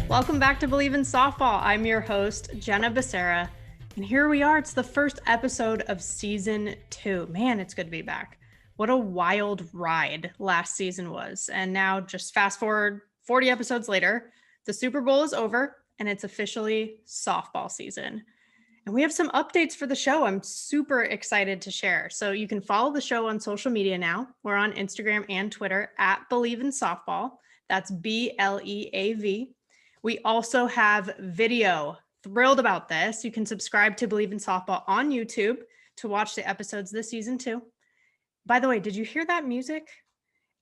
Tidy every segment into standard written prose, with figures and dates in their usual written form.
Welcome back to Bleav in Softball. I'm your host, Jenna, and here we are. It's the first episode of season 2. Man, it's good to be back. What a wild ride last season was. And now just fast forward 40 episodes later, the Super Bowl is over and it's officially softball season. And we have some updates for the show I'm super excited to share. So you can follow the show on social media now. We're on Instagram and Twitter at Bleav in Softball. That's BLEAV. We also have video. Thrilled about this. You can subscribe to Bleav in Softball on YouTube to watch the episodes this season too. By the way, did you hear that music?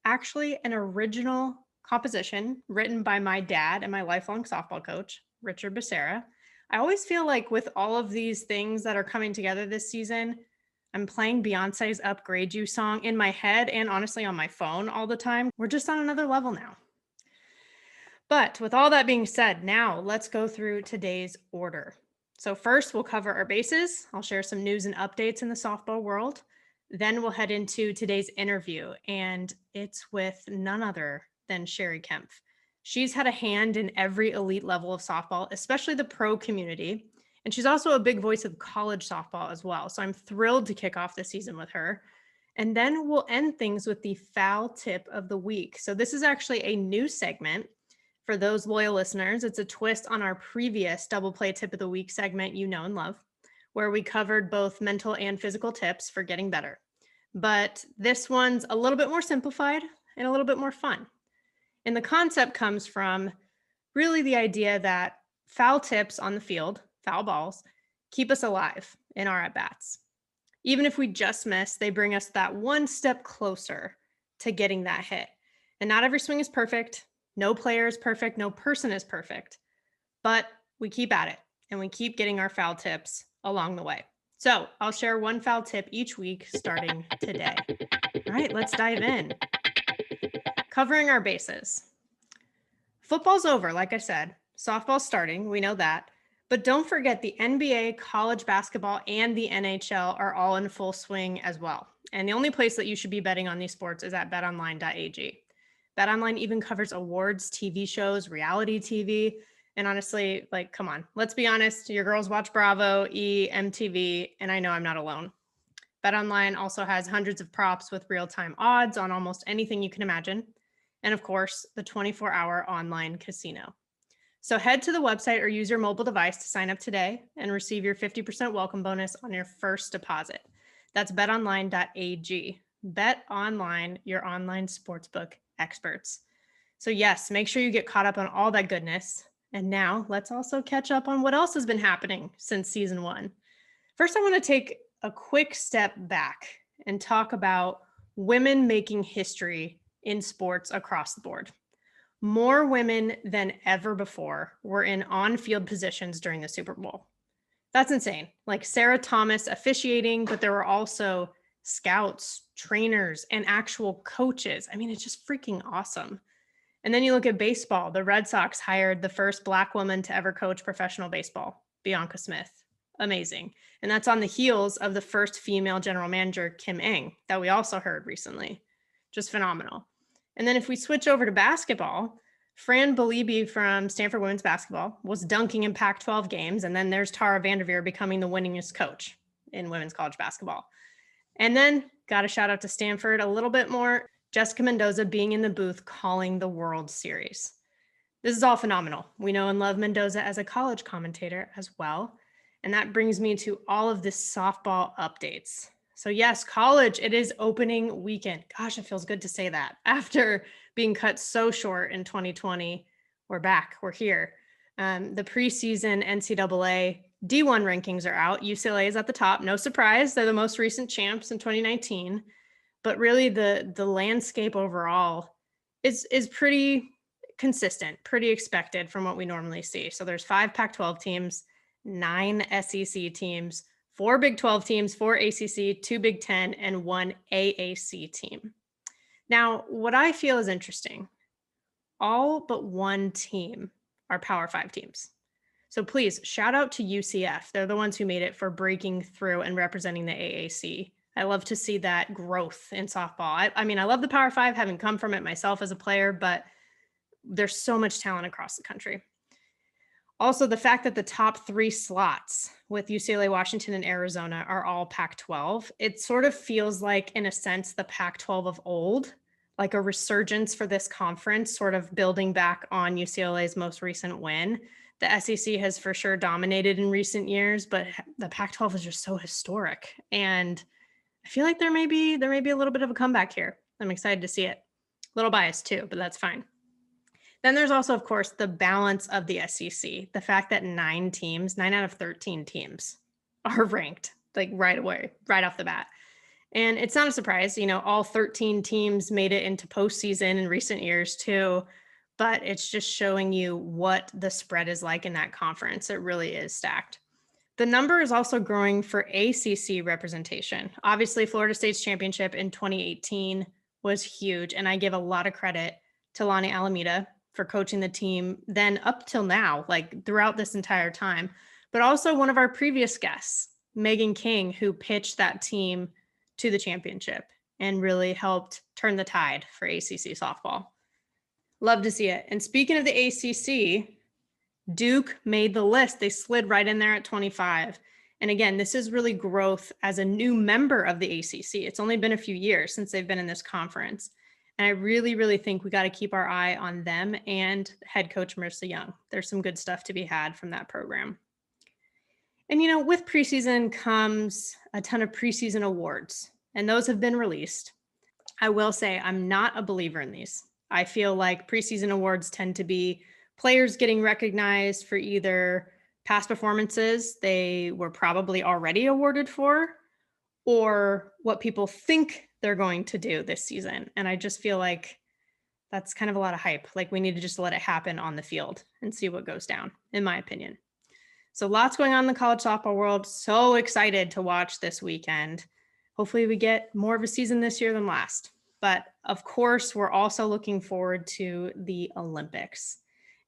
Actually, an original composition written by my dad and my lifelong softball coach, Richard Becerra. I always feel like with all of these things that are coming together this season, I'm playing Beyonce's Upgrade You song in my head and honestly on my phone all the time. We're just on another level now. But with all that being said, now let's go through today's order. So first, we'll cover our bases. I'll share some news and updates in the softball world. Then we'll head into today's interview, and it's with none other than Cheri Kempf. She's had a hand in every elite level of softball, especially the pro community. And she's also a big voice of college softball as well. So I'm thrilled to kick off the season with her. And then we'll end things with the foul tip of the week. So this is actually a new segment. For those loyal listeners, it's a twist on our previous Double Play Tip of the Week segment you know and love, where we covered both mental and physical tips for getting better. But this one's a little bit more simplified and a little bit more fun. And the concept comes from really the idea that foul tips on the field, foul balls, keep us alive in our at-bats. Even if we just miss, they bring us that one step closer to getting that hit. And not every swing is perfect. No player is perfect. No person is perfect. But we keep at it and we keep getting our foul tips along the way. So I'll share one foul tip each week starting today. All right, let's dive in. Covering our bases. Football's over, like I said. Softball's starting. We know that. But don't forget the NBA, college basketball, and the NHL are all in full swing as well. And the only place that you should be betting on these sports is at betonline.ag. BetOnline even covers awards, TV shows, reality TV. And honestly, like, come on, let's be honest. Your girls watch Bravo, E, MTV, and I know I'm not alone. BetOnline also has hundreds of props with real-time odds on almost anything you can imagine. And of course, the 24-hour online casino. So head to the website or use your mobile device to sign up today and receive your 50% welcome bonus on your first deposit. That's betonline.ag. BetOnline, your online sportsbook experts. So yes, make sure you get caught up on all that goodness. And now let's also catch up on what else has been happening since season 1. First, I want to take a quick step back and talk about women making history in sports across the board. More women than ever before were in on-field positions during the Super Bowl. That's insane. Like Sarah Thomas officiating, but there were also scouts, trainers, and actual coaches. I mean, it's just freaking awesome. And then you look at baseball. The Red Sox hired the first Black woman to ever coach professional baseball, Bianca Smith. Amazing. And that's on the heels of the first female general manager, Kim Ng, that we also heard recently. Just phenomenal. And then if we switch over to basketball, Fran Bleav from Stanford women's basketball was dunking in Pac-12 games. And then there's Tara Vanderveer becoming the winningest coach in women's college basketball. And then got a shout out to Stanford a little bit more. Jessica Mendoza being in the booth calling the World Series. This is all phenomenal. We know and love Mendoza as a college commentator as well. And that brings me to all of this softball updates. So yes, college, it is opening weekend. Gosh, it feels good to say that. After being cut so short in 2020, we're back, we're here. The preseason Ncaa D1 rankings are out. UCLA is at the top. No surprise. They're the most recent champs in 2019. But really the landscape overall is pretty consistent, pretty expected from what we normally see. So there's 5 Pac-12 teams, 9 SEC teams, 4 Big 12 teams, 4 ACC, 2 Big 10, and 1 AAC team. Now, what I feel is interesting, all but one team are Power 5 teams. So please shout out to UCF. They're the ones who made it for breaking through and representing the AAC. I love to see that growth in softball. I mean, I love the Power 5, having come from it myself as a player, but there's so much talent across the country. Also, the fact that the top 3 slots with UCLA, Washington, and Arizona are all Pac-12, it sort of feels like, in a sense, the Pac-12 of old, like a resurgence for this conference, sort of building back on UCLA's most recent win. The SEC has for sure dominated in recent years, but the Pac-12 is just so historic. And I feel like there may be a little bit of a comeback here. I'm excited to see it. A little biased too, but that's fine. Then there's also, of course, the balance of the SEC. The fact that 9 out of 13 teams are ranked like right away, right off the bat. And it's not a surprise, all 13 teams made it into postseason in recent years too, but it's just showing you what the spread is like in that conference. It really is stacked. The number is also growing for ACC representation. Obviously, Florida State's championship in 2018 was huge, and I give a lot of credit to Lonnie Alameda for coaching the team then up till now, like throughout this entire time, but also one of our previous guests, Megan King, who pitched that team to the championship and really helped turn the tide for ACC softball. Love to see it. And speaking of the ACC, Duke made the list. They slid right in there at 25. And again, this is really growth as a new member of the ACC. It's only been a few years since they've been in this conference. And I really, really think we got to keep our eye on them and head coach Marissa Young. There's some good stuff to be had from that program. And, with preseason comes a ton of preseason awards, and those have been released. I will say I'm not a believer in these. I feel like preseason awards tend to be players getting recognized for either past performances they were probably already awarded for, or what people think they're going to do this season. And I just feel like that's kind of a lot of hype. Like, we need to just let it happen on the field and see what goes down, in my opinion. So lots going on in the college softball world. So excited to watch this weekend. Hopefully we get more of a season this year than last. But of course, we're also looking forward to the Olympics.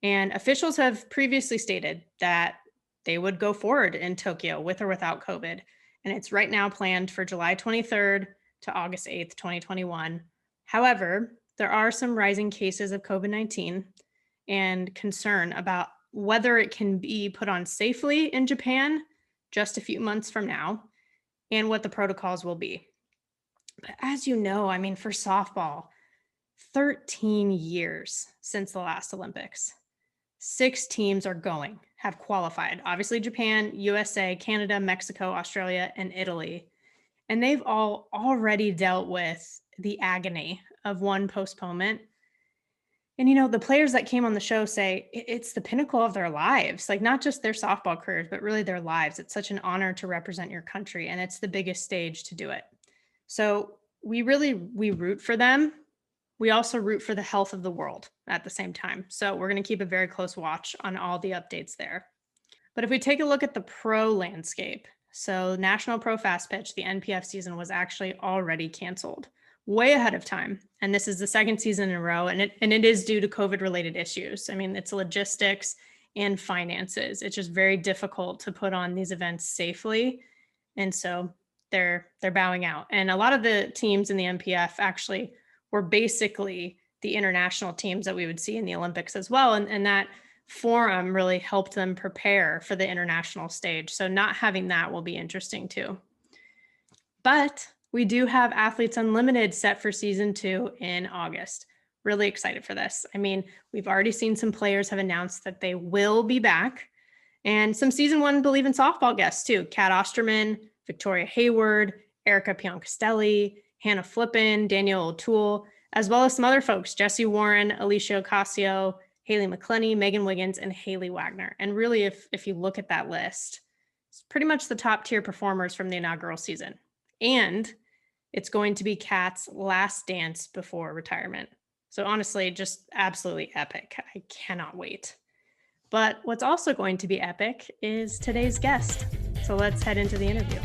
And officials have previously stated that they would go forward in Tokyo with or without COVID. And it's right now planned for July 23rd to August 8th, 2021. However, there are some rising cases of COVID-19 and concern about whether it can be put on safely in Japan just a few months from now and what the protocols will be. But as you know, for softball, 13 years since the last Olympics. 6 teams have qualified. Obviously, Japan, USA, Canada, Mexico, Australia, and Italy. And they've all already dealt with the agony of one postponement. And, the players that came on the show say it's the pinnacle of their lives, like not just their softball careers, but really their lives. It's such an honor to represent your country, and it's the biggest stage to do it. So we root for them. We also root for the health of the world at the same time. So we're going to keep a very close watch on all the updates there. But if we take a look at the pro landscape, so National Pro Fastpitch, the NPF season was actually already canceled way ahead of time. And this is the second season in a row. And it is due to COVID-related issues. It's logistics and finances. It's just very difficult to put on these events safely. And so they're bowing out. And a lot of the teams in the NPF actually were basically the international teams that we would see in the Olympics as well. And that forum really helped them prepare for the international stage. So not having that will be interesting too. But we do have Athletes Unlimited set for season 2 in August. Really excited for this. We've already seen some players have announced that they will be back, and some season 1 Bleav in softball guests too. Kat Osterman, Victoria Hayward, Erica Pioncastelli, Hannah Flippin, Danielle O'Toole, as well as some other folks, Jesse Warren, Alicia Ocasio, Haley McClenny, Megan Wiggins, and Haley Wagner. And really, if you look at that list, it's pretty much the top tier performers from the inaugural season. And it's going to be Kat's last dance before retirement. So honestly, just absolutely epic. I cannot wait. But what's also going to be epic is today's guest. So let's head into the interview.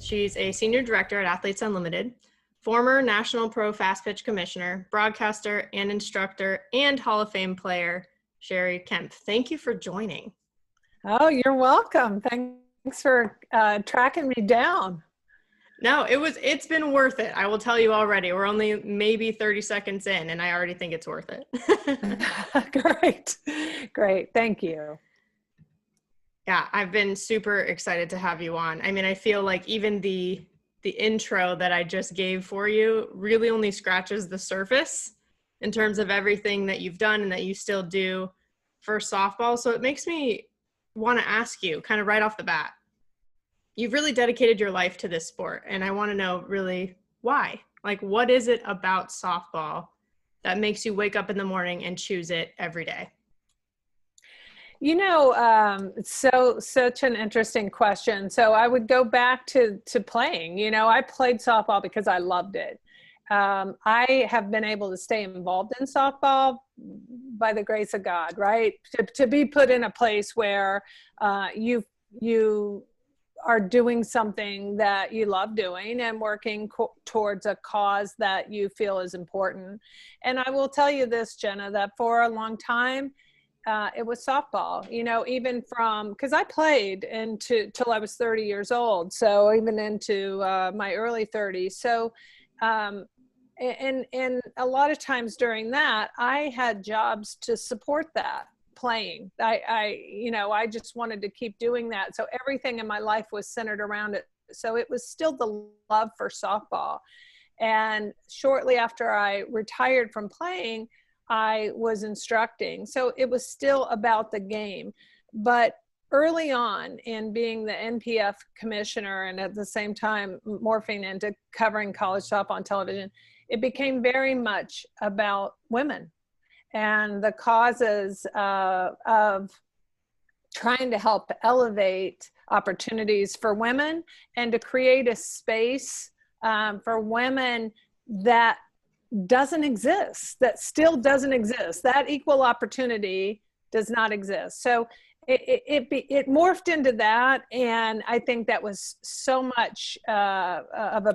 She's a senior director at Athletes Unlimited, former National Pro Fastpitch commissioner, broadcaster, and instructor, and Hall of Fame player, Cheri Kempf. Thank you for joining. Oh, you're welcome. Thanks for tracking me down. No, it's been worth it. I will tell you already. We're only maybe 30 seconds in, and I already think it's worth it. Great. Thank you. Yeah, I've been super excited to have you on. I mean, I feel like even the intro that I just gave for you really only scratches the surface in terms of everything that you've done and that you still do for softball. So it makes me want to ask you kind of right off the bat. You've really dedicated your life to this sport, and I want to know really why. Like, what is it about softball that makes you wake up in the morning and choose it every day? Such an interesting question. So I would go back to playing. I played softball because I loved it. I have been able to stay involved in softball by the grace of God, right? To be put in a place where you are doing something that you love doing and working towards a cause that you feel is important. And I will tell you this, Jenna, that for a long time, it was softball, even because I played till I was 30 years old. So even into my early 30s. So, and a lot of times during that, I had jobs to support that playing. I just wanted to keep doing that. So everything in my life was centered around it. So it was still the love for softball. And shortly after I retired from playing, I was instructing. So it was still about the game. But early on in being the NPF commissioner and at the same time morphing into covering college softball on television, it became very much about women and the causes of trying to help elevate opportunities for women and to create a space for women that doesn't exist, that still doesn't exist. That equal opportunity does not exist. So it morphed into that. And I think that was so much of a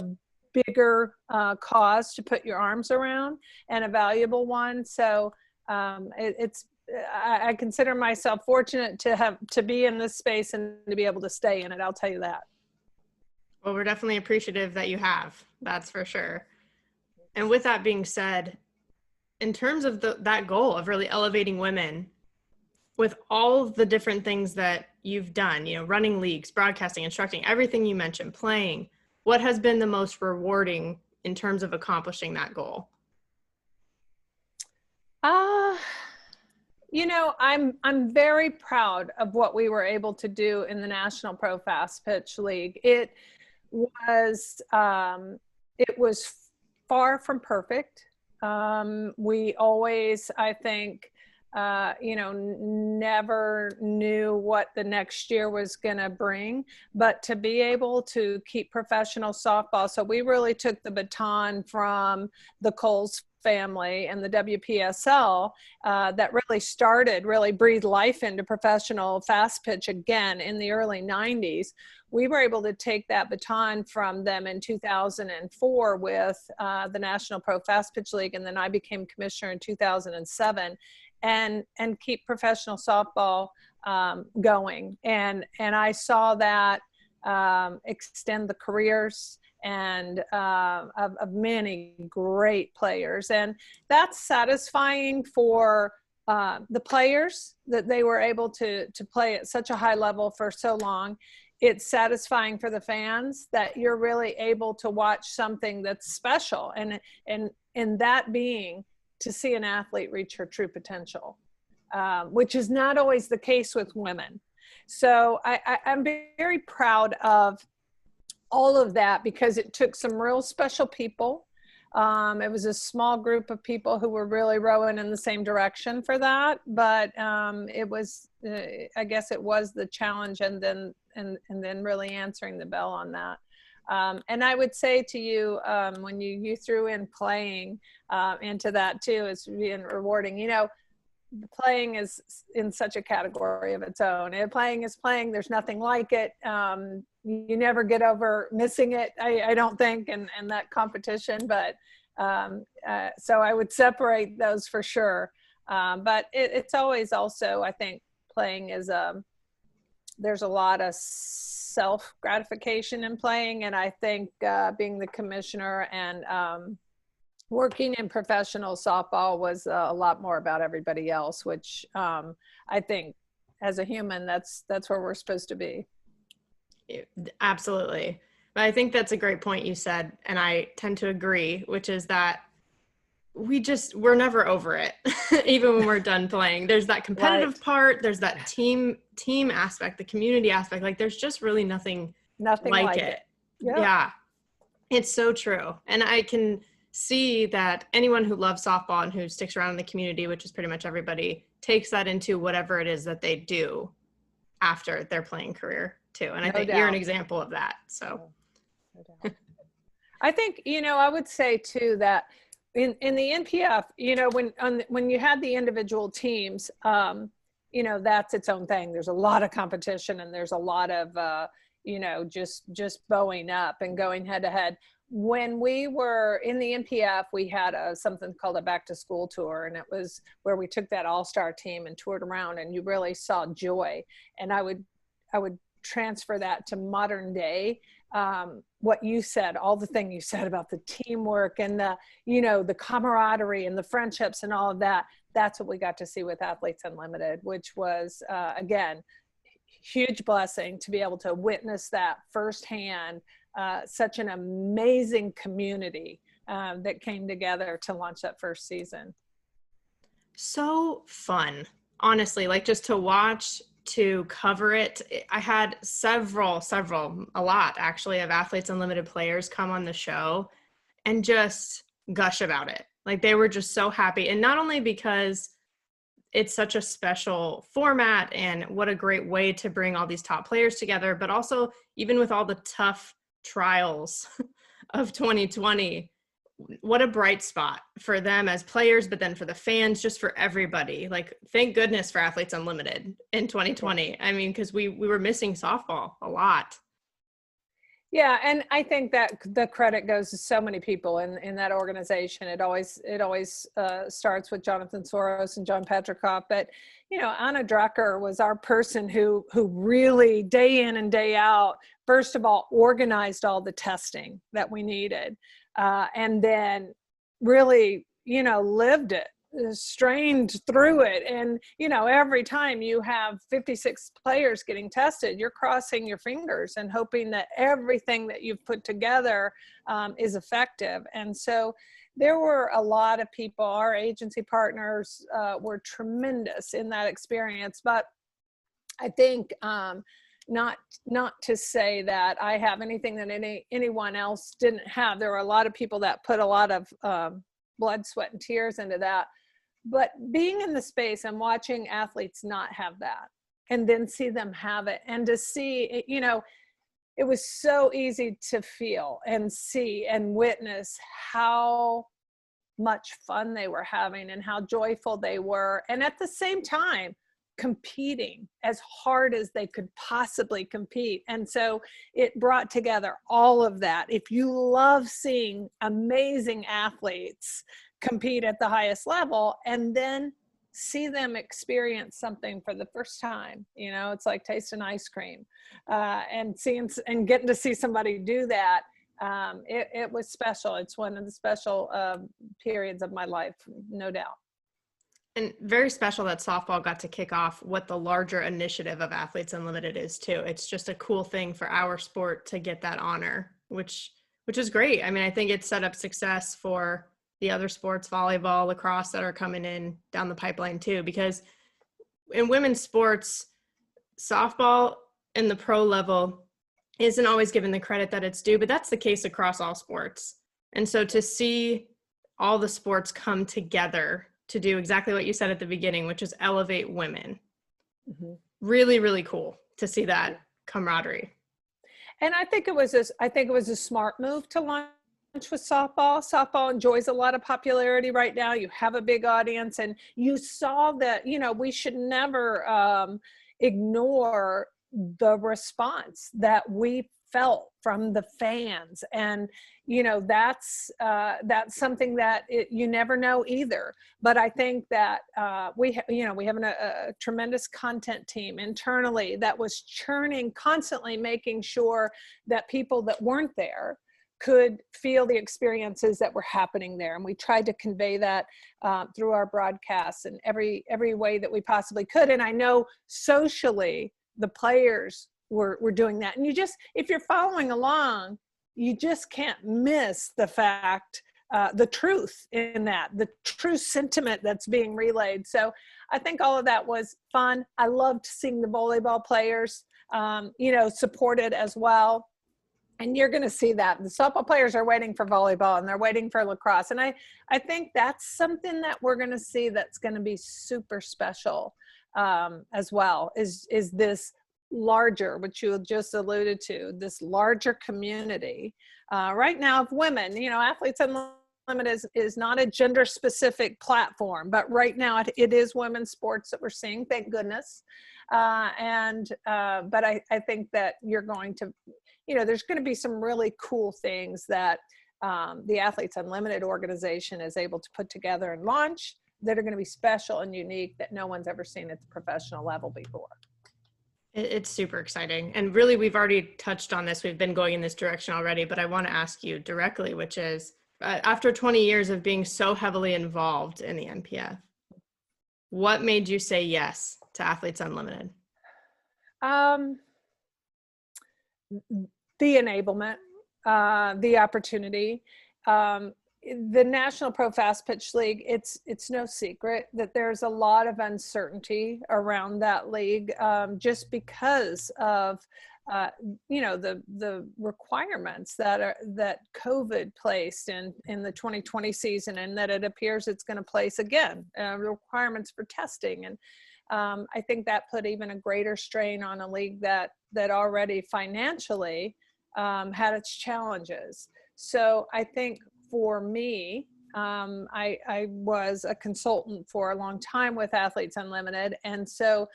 bigger cause to put your arms around and a valuable one. So I consider myself fortunate to be in this space and to be able to stay in it. I'll tell you that. Well, we're definitely appreciative that you have. That's for sure. And with that being said, in terms of that goal of really elevating women, with all of the different things that you've done, running leagues, broadcasting, instructing, everything you mentioned, playing, what has been the most rewarding in terms of accomplishing that goal? I'm very proud of what we were able to do in the National Pro Fastpitch League. It was far from perfect. We always, I think, never knew what the next year was going to bring, but to be able to keep professional softball. So we really took the baton from the Coles family and the WPSL that really breathed life into professional fast pitch again in the early 90s. We were able to take that baton from them in 2004 with the National Pro Fast Pitch League, and then I became commissioner in 2007, and keep professional softball going. And I saw that extend the careers and of many great players, and that's satisfying for the players that they were able to play at such a high level for so long. It's satisfying for the fans that you're really able to watch something that's special, and that being to see an athlete reach her true potential, which is not always the case with women. So I'm very proud of all of that because it took some real special people. It was a small group of people who were really rowing in the same direction for that, but it was, I guess it was the challenge, and then really answering the bell on that. And I would say to you, when you threw in playing into that too, it's being rewarding. Playing is in such a category of its own. And playing is playing. There's nothing like it. You never get over missing it, I don't think, and that competition. But so I would separate those for sure. But it's always also, I think, playing is there's a lot of self-gratification in playing. And I think being the commissioner and working in professional softball was a lot more about everybody else, which I think as a human, that's where we're supposed to be. Absolutely. But I think that's a great point you said, and I tend to agree, which is that we're never over it. Even when we're done playing, there's that competitive part, there's that team aspect, the community aspect. Like there's just really nothing like it. Yeah, it's so true. And I can see that anyone who loves softball and who sticks around in the community, which is pretty much everybody, takes that into whatever it is that they do after their playing career too. And I think you're an example of that. So I think, I would say too that in the NPF, when you had the individual teams, that's its own thing. There's a lot of competition and there's a lot of, just bowing up and going head to head. When we were in the NPF, we had something called a back to school tour, and it was where we took that all-star team and toured around, and you really saw joy. And I would transfer that to modern day. What you said, all the thing you said about the teamwork and the camaraderie and the friendships and all of that, that's what we got to see with Athletes Unlimited, which was, again, huge blessing to be able to witness that firsthand. Such an amazing community that came together to launch that first season. So fun, honestly, like just to watch, to cover it. I had a lot actually, of Athletes Unlimited players come on the show and just gush about it. Like they were just so happy. And not only because it's such a special format and what a great way to bring all these top players together, but also even with all the tough trials of 2020, what a bright spot for them as players, but then for the fans, just for everybody. Like, thank goodness for Athletes Unlimited in 2020. I mean, because we were missing softball a lot. Yeah, and I think that the credit goes to so many people in that organization. It always starts with Jonathan Soros and John Petrikoff, but Anna Drucker was our person who really day in and day out, first of all, organized all the testing that we needed, and then really lived it, strained through it. And every time you have 56 players getting tested, you're crossing your fingers and hoping that everything that you've put together is effective. And so there were a lot of people. Our agency partners were tremendous in that experience. But I think not to say that I have anything that anyone else didn't have. There were a lot of people that put a lot of blood, sweat, and tears into that. But being in the space and watching athletes not have that, and then see them have it, and to see, it was so easy to feel and see and witness how much fun they were having and how joyful they were. And at the same time, competing as hard as they could possibly compete. And so it brought together all of that. If you love seeing amazing athletes compete at the highest level and then see them experience something for the first time, it's like tasting ice cream, and getting to see somebody do that. It was special. It's one of the special periods of my life, no doubt. And very special that softball got to kick off what the larger initiative of Athletes Unlimited is too. It's just a cool thing for our sport to get that honor, which is great. I mean, I think it set up success for the other sports, volleyball, lacrosse, that are coming in down the pipeline too, because in women's sports, softball in the pro level isn't always given the credit that it's due, but that's the case across all sports. And so to see all the sports come together to do exactly what you said at the beginning, which is elevate women. Mm-hmm. Really, really cool to see that camaraderie. And I think it was a smart move to launch with softball. Softball enjoys a lot of popularity right now. You have a big audience, and you saw that, we should never ignore the response that we felt from the fans. And that's something that you never know either. But I think that we have a tremendous content team internally that was churning, constantly making sure that people that weren't there could feel the experiences that were happening there. And we tried to convey that through our broadcasts in every way that we possibly could. And I know socially the players were doing that. And you just, if you're following along, you just can't miss the fact, the truth in that, the true sentiment that's being relayed. So I think all of that was fun. I loved seeing the volleyball players, supported as well. And you're going to see that the softball players are waiting for volleyball and they're waiting for lacrosse. And I think that's something that we're going to see that's going to be super special as well, is this larger, which you just alluded to, this larger community right now of women. Athletes Unlimited is not a gender specific platform, but right now it is women's sports that we're seeing, thank goodness. But I think that you're going to, there's going to be some really cool things that the Athletes Unlimited organization is able to put together and launch that are going to be special and unique that no one's ever seen at the professional level before. It's super exciting. And really, we've already touched on this. We've been going in this direction already, but I want to ask you directly, which is, after 20 years of being so heavily involved in the NPF, what made you say yes to Athletes Unlimited? The enablement, the opportunity. The National Pro Fastpitch League, it's no secret that there's a lot of uncertainty around that league, just because of the requirements that COVID placed in the 2020 season, and that it appears it's going to place again, requirements for testing. And I think that put even a greater strain on a league that already financially had its challenges. So I think for me, I was a consultant for a long time with Athletes Unlimited. And so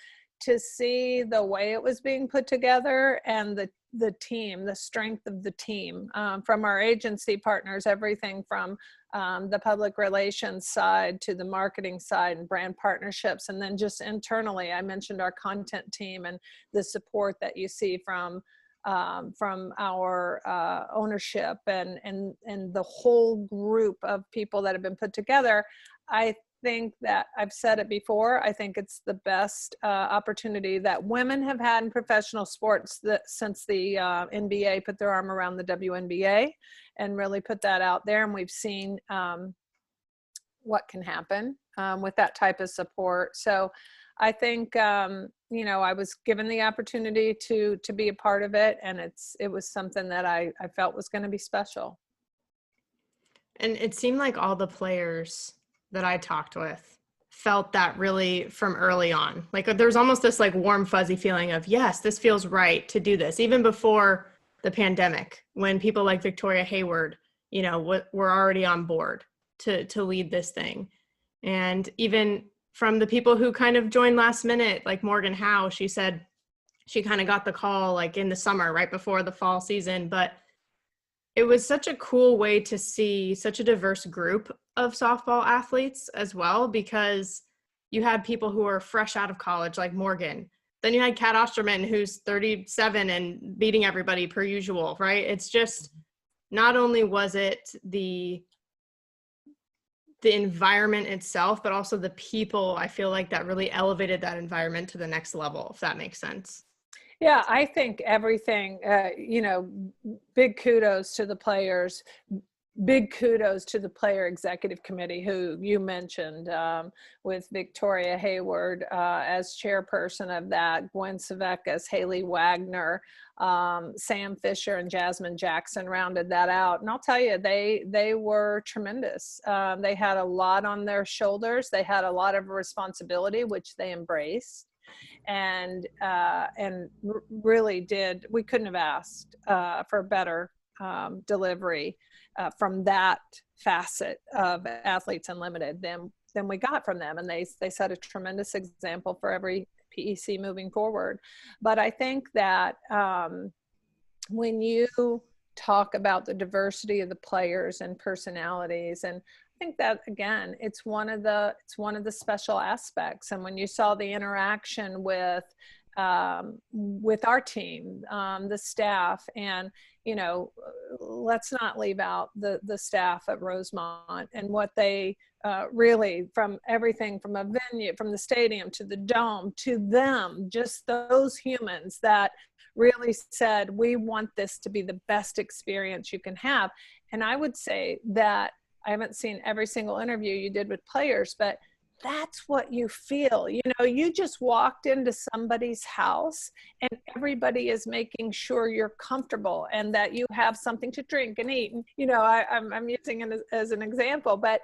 to see the way it was being put together and the team, the strength of the team, from our agency partners, everything from the public relations side to the marketing side and brand partnerships. And then just internally, I mentioned our content team and the support that you see from our ownership and the whole group of people that have been put together. I think that I've said it before, I think it's the best opportunity that women have had in professional sports since the NBA put their arm around the WNBA and really put that out there. And we've seen what can happen with that type of support. So I think, I was given the opportunity to be a part of it, and it was something that I felt was going to be special. And it seemed like all the players that I talked with felt that really from early on. Like there was almost this like warm, fuzzy feeling of, yes, this feels right to do this, even before the pandemic, when people like Victoria Hayward, were already on board to lead this thing. And even from the people who kind of joined last minute, like Morgan Howe, she said she kind of got the call like in the summer, right before the fall season. But it was such a cool way to see such a diverse group of softball athletes as well, because you had people who were fresh out of college, like Morgan. Then you had Kat Osterman, who's 37 and beating everybody per usual, right? It's just, not only was it the environment itself, but also the people, I feel like, that really elevated that environment to the next level, if that makes sense. Yeah, I think everything, big kudos to the players, big kudos to the player executive committee, who you mentioned, with Victoria Hayward as chairperson of that, Gwen Savekas, Haley Wagner, Sam Fisher and Jasmine Jackson rounded that out. And I'll tell you, they were tremendous. They had a lot on their shoulders. They had a lot of responsibility, which they embraced. And really did, we couldn't have asked for better delivery from that facet of Athletes Unlimited than we got from them. And they set a tremendous example for every PEC moving forward. But I think that when you talk about the diversity of the players and personalities, and I think that, again, it's one of the special aspects. And when you saw the interaction with with our team, the staff, and, you know, let's not leave out the staff at Rosemont and what they really, from everything from a venue, from the stadium to the dome to them, just those humans that really said, we want this to be the best experience you can have. And I would say that I haven't seen every single interview you did with players, but that's what you feel. You know, you just walked into somebody's house and everybody is making sure you're comfortable and that you have something to drink and eat. And, you know, I'm using it as an example, but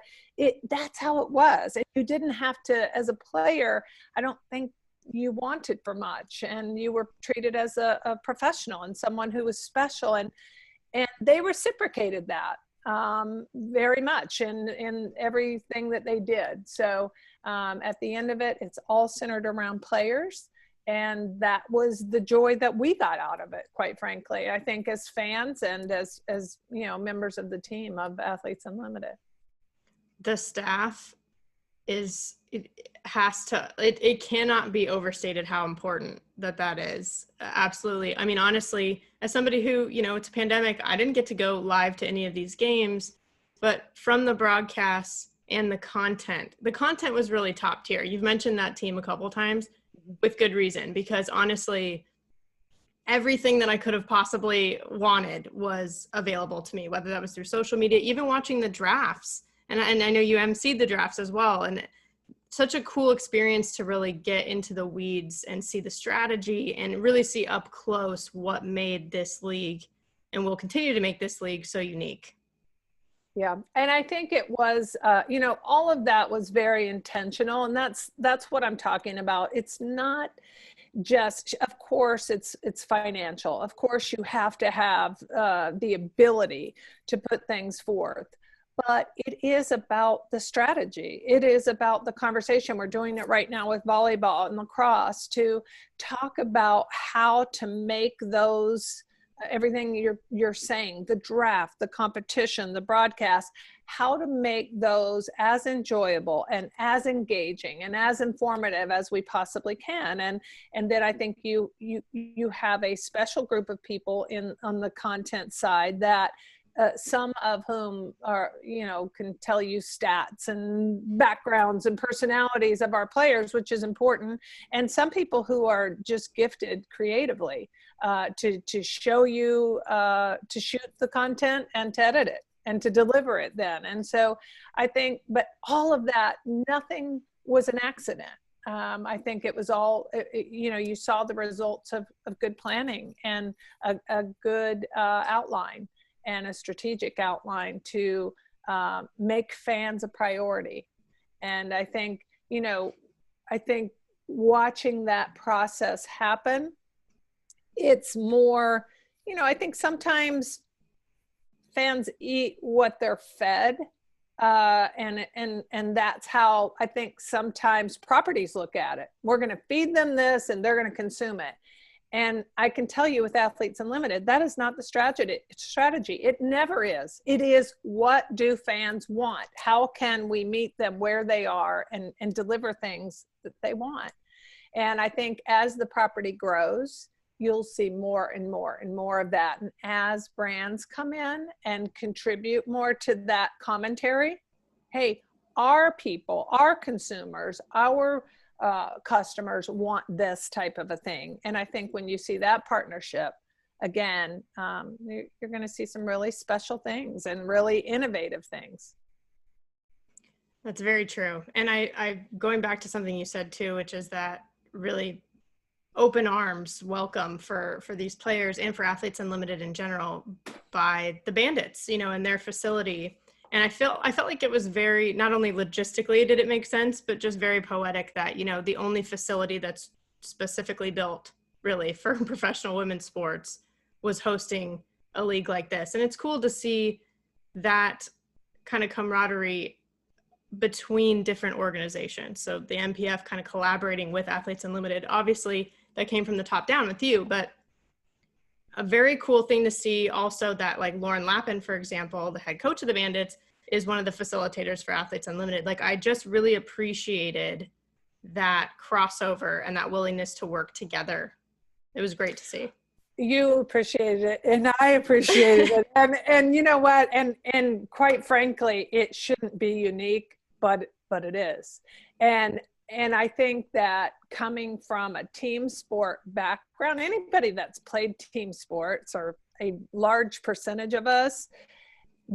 that's how it was. And you didn't have to, as a player, I don't think you wanted for much, and you were treated as a professional and someone who was special, and they reciprocated that very much in everything that they did. So at the end of it, it's all centered around players, and that was the joy that we got out of it, quite frankly, I think, as fans and as you know, members of the team of Athletes Unlimited. The staff it cannot be overstated how important that is. Absolutely. I mean, honestly, as somebody who, you know, it's a pandemic, I didn't get to go live to any of these games, but from the broadcasts and the content was really top tier. You've mentioned that team a couple of times with good reason, because honestly, everything that I could have possibly wanted was available to me, whether that was through social media, even watching the drafts. And I know you emceed the drafts as well. And such a cool experience to really get into the weeds and see the strategy and really see up close what made this league and will continue to make this league so unique. Yeah. And I think it was, you know, all of that was very intentional. And that's what I'm talking about. It's not just, of course, it's financial. Of course, you have to have the ability to put things forth. But it is about the strategy. It is about the conversation. We're doing it right now with volleyball and lacrosse to talk about how to make those, everything you're saying, the draft, the competition, the broadcast, how to make those as enjoyable and as engaging and as informative as we possibly can. And then I think you have a special group of people on the content side that some of whom are, you know, can tell you stats and backgrounds and personalities of our players, which is important. And some people who are just gifted creatively to show you, to shoot the content and to edit it and to deliver it then. And so I think, but all of that, nothing was an accident. I think it was all, you know, you saw the results of good planning and a good outline and a strategic outline to make fans a priority. And I think, you know, watching that process happen, it's more, you know, I think sometimes fans eat what they're fed. And that's how I think sometimes properties look at it. We're going to feed them this and they're going to consume it. And I can tell you with Athletes Unlimited, that is not the strategy. It never is. It is, what do fans want? How can we meet them where they are and deliver things that they want? And I think as the property grows, you'll see more and more and more of that. And as brands come in and contribute more to that commentary, hey, our people, our consumers, our customers want this type of a thing. And I think when you see that partnership, again, you're going to see some really special things and really innovative things. That's very true. And I going back to something you said too, which is that really open arms welcome for these players and for Athletes Unlimited in general by the Bandits, you know, in their facility. And I felt like it was very, not only logistically did it make sense, but just very poetic that, you know, the only facility that's specifically built really for professional women's sports was hosting a league like this. And it's cool to see that kind of camaraderie between different organizations. So the MPF kind of collaborating with Athletes Unlimited, obviously that came from the top down with you, but a very cool thing to see also that, like, Lauren Lappin, for example, the head coach of the Bandits, is one of the facilitators for Athletes Unlimited. Like, I just really appreciated that crossover and that willingness to work together. It was great to see. You appreciated it and I appreciated it. And you know what? And quite frankly, it shouldn't be unique, but it is. And I think that coming from a team sport background, anybody that's played team sports, or a large percentage of us,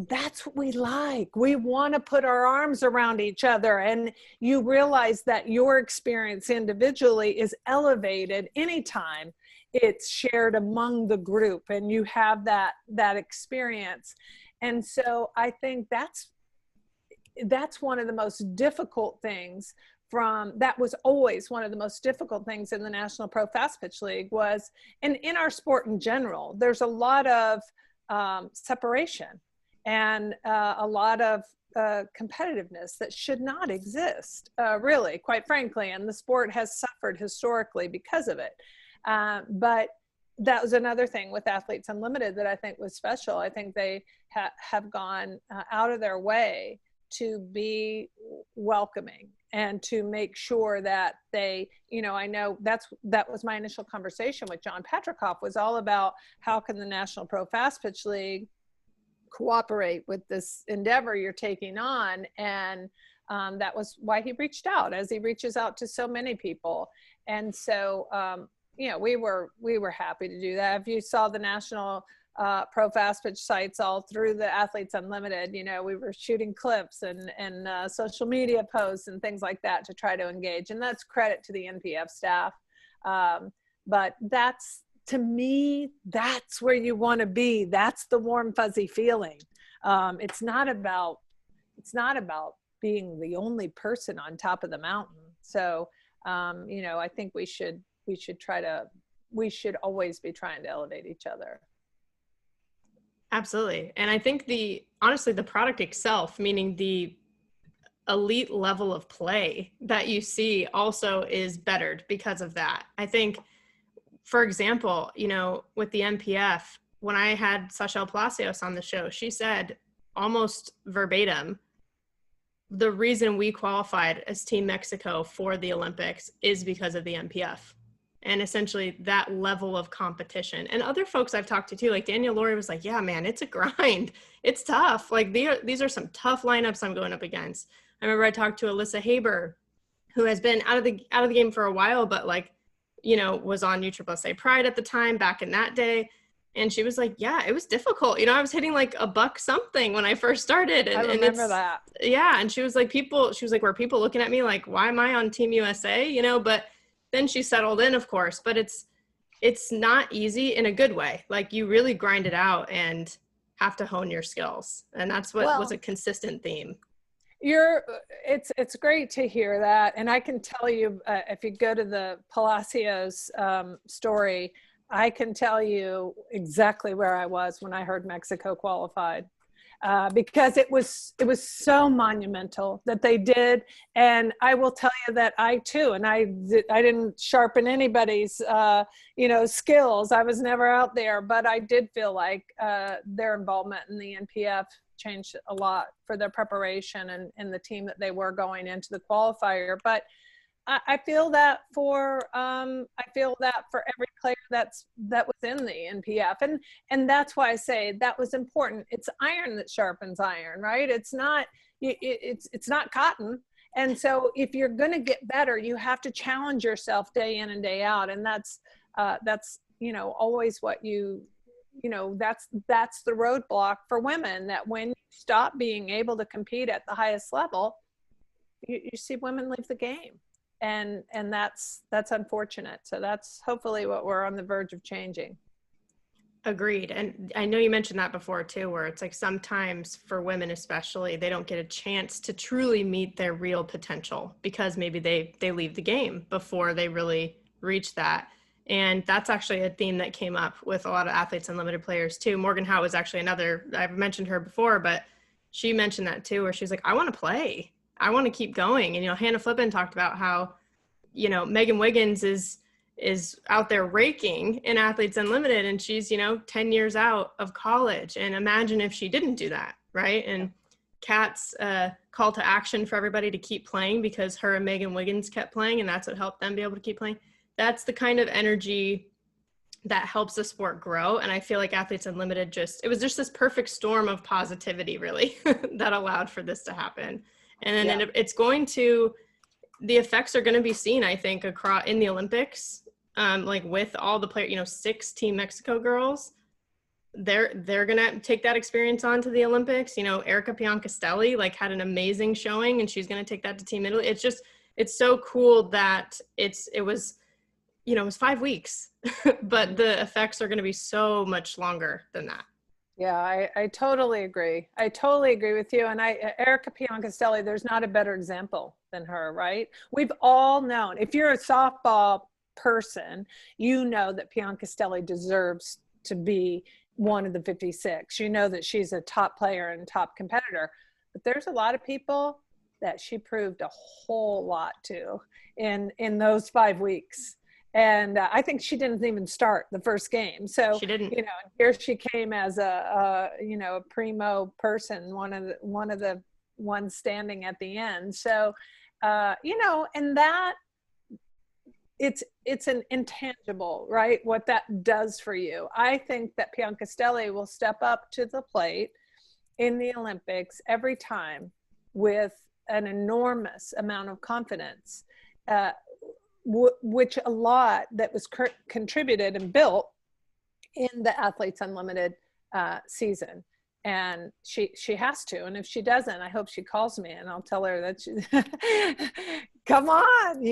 that's what we like. We want to put our arms around each other, and you realize that your experience individually is elevated anytime it's shared among the group and you have that experience. And so I think that's one of the most difficult things that was always one of the most difficult things in the National Pro Fastpitch League was, and in our sport in general, there's a lot of separation and a lot of competitiveness that should not exist, really, quite frankly, and the sport has suffered historically because of it. But that was another thing with Athletes Unlimited that I think was special. I think they have gone out of their way to be welcoming and to make sure that they, I know that was my initial conversation with John Patricoff, was all about how can the National Pro Fastpitch League cooperate with this endeavor you're taking on. And that was why he reached out, as he reaches out to so many people. And so, we were happy to do that. If you saw the National Pro Fastpitch sites all through the Athletes Unlimited, we were shooting clips and social media posts and things like that to try to engage. And that's credit to the NPF staff. But that's, to me, that's where you want to be. That's the warm, fuzzy feeling. It's not about being the only person on top of the mountain. So, I think we should always be trying to elevate each other. Absolutely. And I think honestly, the product itself, meaning the elite level of play that you see, also is bettered because of that. I think, for example, with the NPF, when I had Sachelle Palacios on the show, she said almost verbatim, the reason we qualified as Team Mexico for the Olympics is because of the NPF. And essentially that level of competition. And other folks I've talked to too, like Daniel Laurie was like, yeah, man, it's a grind. It's tough. Like these are some tough lineups I'm going up against. I remember I talked to Alyssa Haber, who has been out of the game for a while, but was on USSSA Pride at the time back in that day. And she was like, yeah, it was difficult. I was hitting like a buck something when I first started. And, I remember that. Yeah. And she was like, were people looking at me like, why am I on Team USA? But then she settled in, of course, but it's not easy in a good way. Like, you really grind it out and have to hone your skills. And that's what was a consistent theme. It's great to hear that. And I can tell you, if you go to the Palacios story, I can tell you exactly where I was when I heard Mexico qualified. Because it was so monumental that they did. And I will tell you that I too, and I didn't sharpen anybody's, skills. I was never out there, but I did feel like their involvement in the NPF changed a lot for their preparation and the team that they were going into the qualifier. But I feel that for every player that was in the NPF, and that's why I say that was important. It's iron that sharpens iron, right? It's not cotton. And so if you're going to get better, you have to challenge yourself day in and day out, and that's always what that's the roadblock for women, that when you stop being able to compete at the highest level, you see women leave the game. And that's unfortunate. So that's hopefully what we're on the verge of changing. Agreed. And I know you mentioned that before too, where it's like sometimes for women especially, they don't get a chance to truly meet their real potential because maybe they leave the game before they really reach that. And that's actually a theme that came up with a lot of Athletes Unlimited players too. Morgan Howe was actually another, I've mentioned her before, but she mentioned that too, where she's like, I want to play. I want to keep going. And, Hannah Flippen talked about how, Megan Wiggins is out there raking in Athletes Unlimited, and she's, 10 years out of college. And imagine if she didn't do that. Right. And Kat's call to action for everybody to keep playing because her and Megan Wiggins kept playing, and that's what helped them be able to keep playing. That's the kind of energy that helps the sport grow. And I feel like Athletes Unlimited it was just this perfect storm of positivity, really, that allowed for this to happen. And then the effects are going to be seen, I think, across in the Olympics, like with all the players, 6 Team Mexico girls, they're going to take that experience on to the Olympics. Erica Piancastelli had an amazing showing, and she's going to take that to Team Italy. It's so cool that it was 5 weeks, but the effects are going to be so much longer than that. Yeah, I totally agree. I totally agree with you. And Erica Piancastelli, there's not a better example than her, right? We've all known, if you're a softball person, you know that Piancastelli deserves to be one of the 56. You know that she's a top player and top competitor. But there's a lot of people that she proved a whole lot to in those 5 weeks. And I think she didn't even start the first game. So she didn't. Here she came as a primo person, one of the ones standing at the end. So, and that it's an intangible, right? What that does for you. I think that Piancastelli will step up to the plate in the Olympics every time with an enormous amount of confidence. Which a lot that was contributed and built in the Athletes Unlimited season. And she has to. And if she doesn't, I hope she calls me and I'll tell her that come on,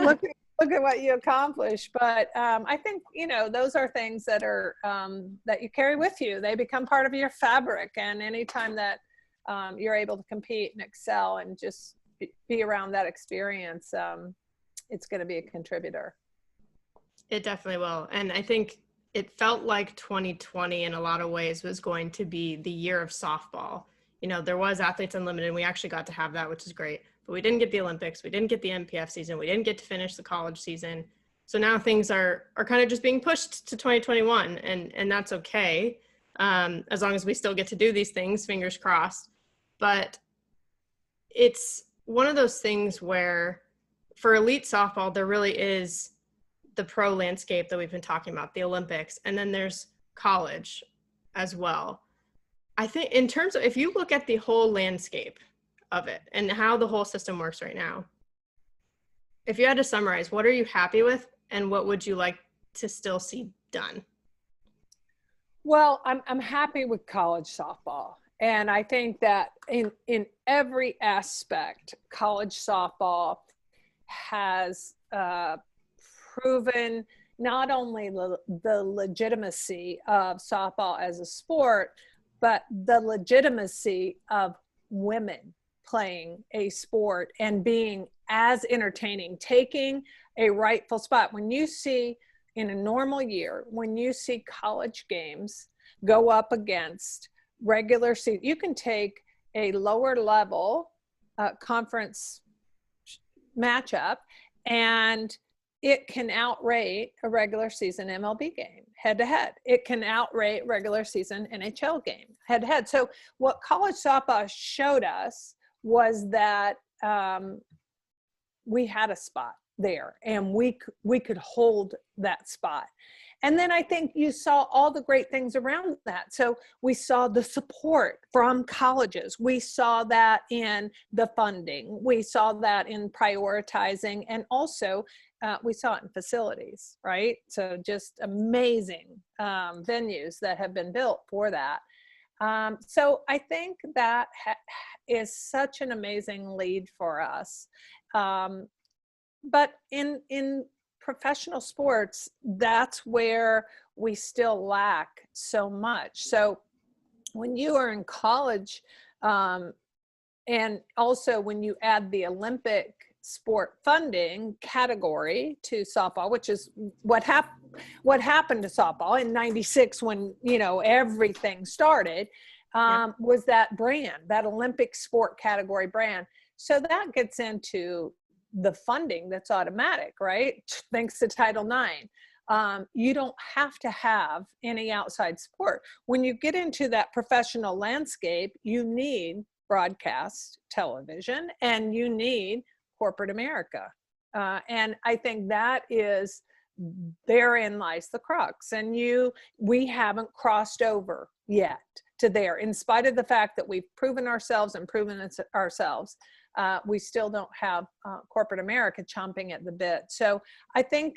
look at what you accomplished. But I think, those are things that are, that you carry with you. They become part of your fabric. And anytime that you're able to compete and excel and just be around that experience, it's going to be a contributor. It definitely will. And I think it felt like 2020 in a lot of ways was going to be the year of softball. There was Athletes Unlimited, and we actually got to have that, which is great. But we didn't get the Olympics. We didn't get the MPF season. We didn't get to finish the college season. So now things are kind of just being pushed to 2021, and that's okay, as long as we still get to do these things, fingers crossed. But it's one of those things where for elite softball, there really is the pro landscape that we've been talking about, the Olympics, and then there's college as well. I think in terms of, if you look at the whole landscape of it and how the whole system works right now, if you had to summarize, what are you happy with and what would you like to still see done? Well, I'm happy with college softball. And I think that in every aspect, college softball has proven not only the legitimacy of softball as a sport, but the legitimacy of women playing a sport and being as entertaining, taking a rightful spot. When you see in a normal year, when you see college games go up against regular season, you can take a lower level conference matchup and it can outrate a regular season MLB game head to head. It can outrate regular season NHL game head to head. So what college softball showed us was that we had a spot there and we could hold that spot. And then I think you saw all the great things around that. So we saw the support from colleges. We saw that in the funding. We saw that in prioritizing, and also we saw it in facilities, right? So just amazing venues that have been built for that. So I think that is such an amazing lead for us. But in professional sports, that's where we still lack so much. So when you are in college, and also when you add the Olympic sport funding category to softball, which is what happened to softball in '96 when everything started, was that brand, that Olympic sport category brand. So that gets into the funding that's automatic, right? Thanks to Title IX. You don't have to have any outside support. When you get into that professional landscape, you need broadcast television, and you need corporate America. And I think that is, therein lies the crux. And we haven't crossed over yet to there, in spite of the fact that we've proven ourselves and proven ourselves. We still don't have corporate America chomping at the bit. So I think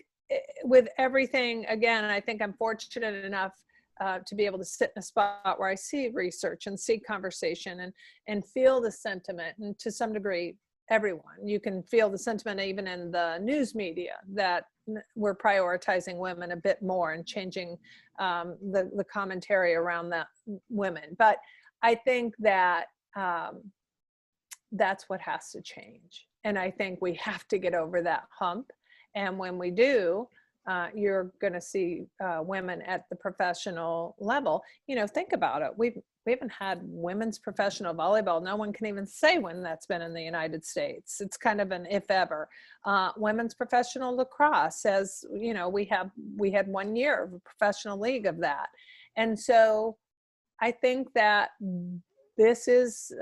with everything, again, I think I'm fortunate enough to be able to sit in a spot where I see research and see conversation and feel the sentiment, and to some degree, everyone. You can feel the sentiment even in the news media that we're prioritizing women a bit more and changing the commentary around that women. But I think that that's what has to change. And I think we have to get over that hump. And when we do, you're going to see women at the professional level. Think about it. We haven't had women's professional volleyball. No one can even say when that's been in the United States. It's kind of an if ever. Women's professional lacrosse, as we had 1 year of a professional league of that. And so I think that this is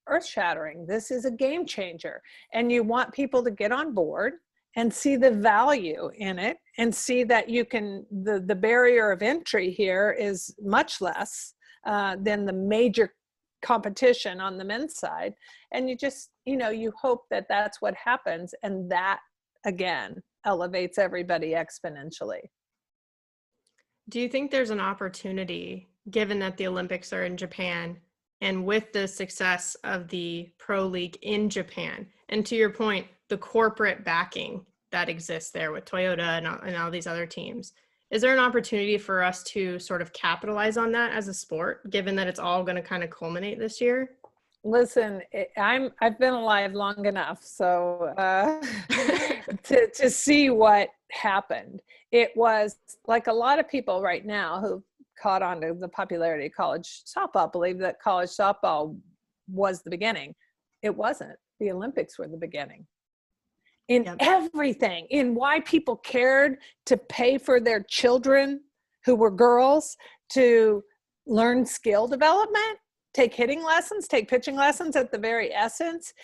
earth shattering. This is a game changer. And you want people to get on board and see the value in it, and see that you can, the barrier of entry here is much less than the major competition on the men's side. And you just, you hope that that's what happens. And that, again, elevates everybody exponentially. Do you think there's an opportunity, given that the Olympics are in Japan, and with the success of the Pro League in Japan, and to your point, the corporate backing that exists there with Toyota and all these other teams, is there an opportunity for us to sort of capitalize on that as a sport, given that it's all going to kind of culminate this year? Listen, I've been alive long enough, so to see what happened. It was like a lot of people right now who caught on to the popularity of college softball believe that college softball was the beginning. It wasn't. The Olympics were the beginning. In everything, in why people cared to pay for their children who were girls to learn skill development, take hitting lessons, take pitching lessons at the very essence.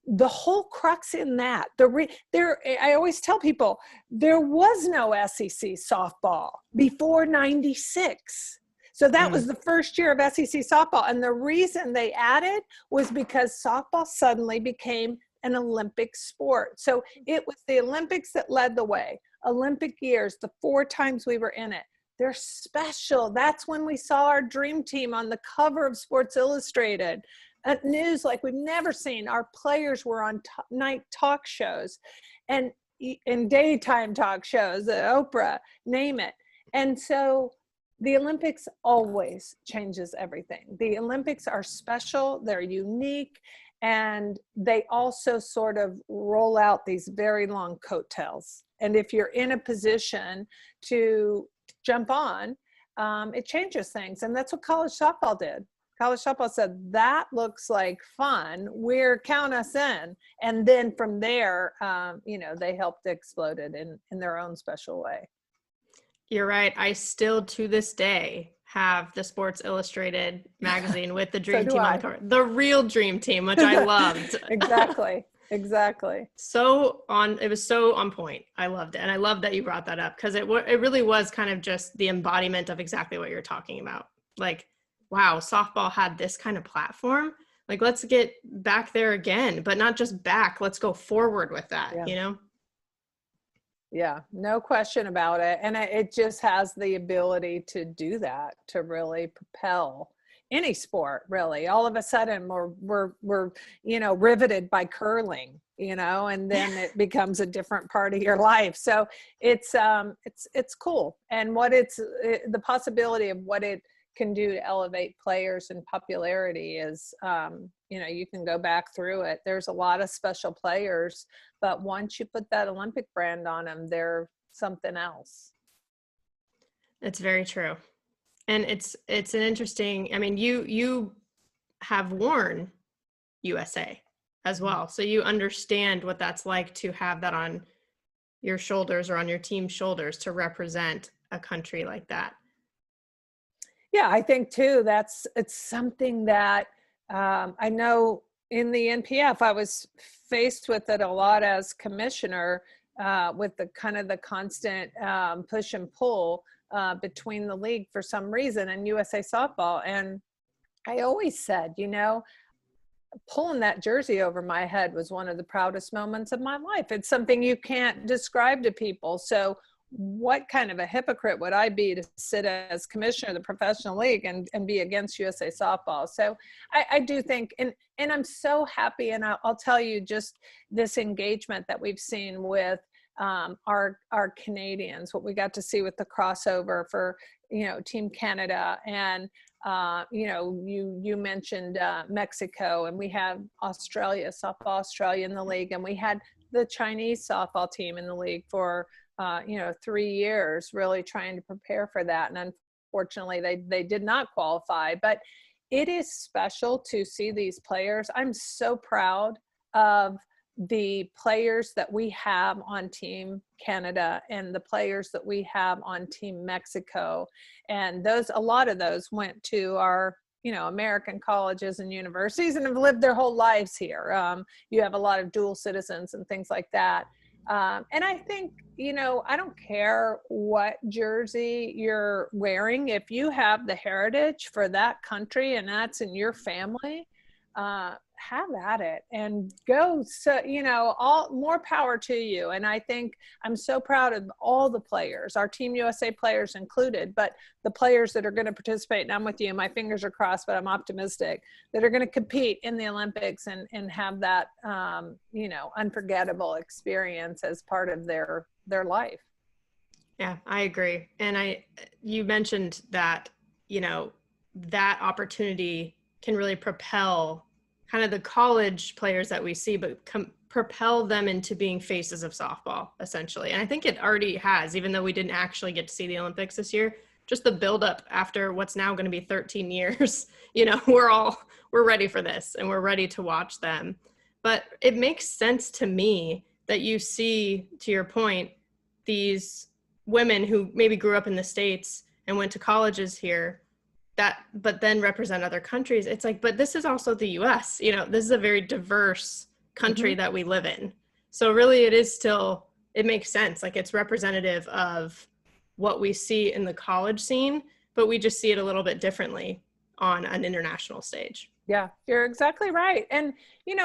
The whole crux in that, I always tell people, there was no SEC softball before 96. So that was the first year of SEC softball. And the reason they added was because softball suddenly became an Olympic sport. So it was the Olympics that led the way. Olympic years, the 4 times we were in it. They're special. That's when we saw our dream team on the cover of Sports Illustrated. At news like we've never seen. Our players were on night talk shows and in daytime talk shows, Oprah, name it. And so the Olympics always changes everything. The Olympics are special. They're unique. And they also sort of roll out these very long coattails. And if you're in a position to jump on, it changes things. And that's what college softball did. College softball said, that looks like fun. Count us in. And then from there, they helped explode it in their own special way. You're right. I still, to this day, have the Sports Illustrated magazine with the dream team on the cover. The real dream team, which I loved. Exactly. It was so on point. I loved it. And I love that you brought that up, because it really was kind of just the embodiment of exactly what you're talking about. Like, wow, softball had this kind of platform. Like, let's get back there again, but not just back. Let's go forward with that, Yeah, no question about it. And it just has the ability to do that, to really propel any sport, really. All of a sudden we're riveted by curling, and then it becomes a different part of your life. So it's cool. And the possibility of what it can do to elevate players and popularity is, you can go back through it. There's a lot of special players, but once you put that Olympic brand on them, they're something else. It's very true. And it's an interesting, you have worn USA as well. So you understand what that's like to have that on your shoulders or on your team's shoulders to represent a country like that. Yeah, I think too, it's something that I know in the NPF, I was faced with it a lot as commissioner, with the kind of the constant push and pull between the league for some reason and USA Softball. And I always said, pulling that jersey over my head was one of the proudest moments of my life. It's something you can't describe to people. So what kind of a hypocrite would I be to sit as commissioner of the professional league and be against USA Softball? So I do think, and I'm so happy, and I'll tell you just this engagement that we've seen with our Canadians, what we got to see with the crossover for, Team Canada, and you mentioned Mexico, and we have Australia, Softball Australia in the league, and we had the Chinese softball team in the league for 3 years, really trying to prepare for that. And unfortunately, they did not qualify. But it is special to see these players. I'm so proud of the players that we have on Team Canada and the players that we have on Team Mexico. And a lot of those went to our American colleges and universities and have lived their whole lives here. You have a lot of dual citizens and things like that. And I think, I don't care what jersey you're wearing. If you have the heritage for that country and that's in your family, have at it and go. So, all more power to you. And I think I'm so proud of all the players, our Team USA players included, but the players that are going to participate, and I'm with you, my fingers are crossed, but I'm optimistic, that are going to compete in the Olympics and have that, unforgettable experience as part of their life. Yeah, I agree. And you mentioned that, that opportunity can really propel kind of the college players that we see, but propel them into being faces of softball, essentially. And I think it already has, even though we didn't actually get to see the Olympics this year, just the buildup after what's now going to be 13 years, we're ready for this and we're ready to watch them. But it makes sense to me that you see, to your point, these women who maybe grew up in the States and went to colleges here, but then represent other countries. It's like, but this is also the US, this is a very diverse country that we live in. So really it makes sense. Like, it's representative of what we see in the college scene, but we just see it a little bit differently on an international stage. Yeah, you're exactly right. And,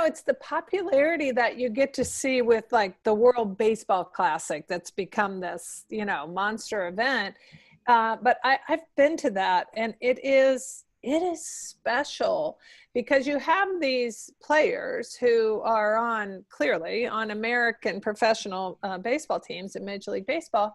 it's the popularity that you get to see with like the World Baseball Classic that's become this, monster event. But I've been to that, and it is special because you have these players who are clearly on American professional baseball teams in Major League Baseball,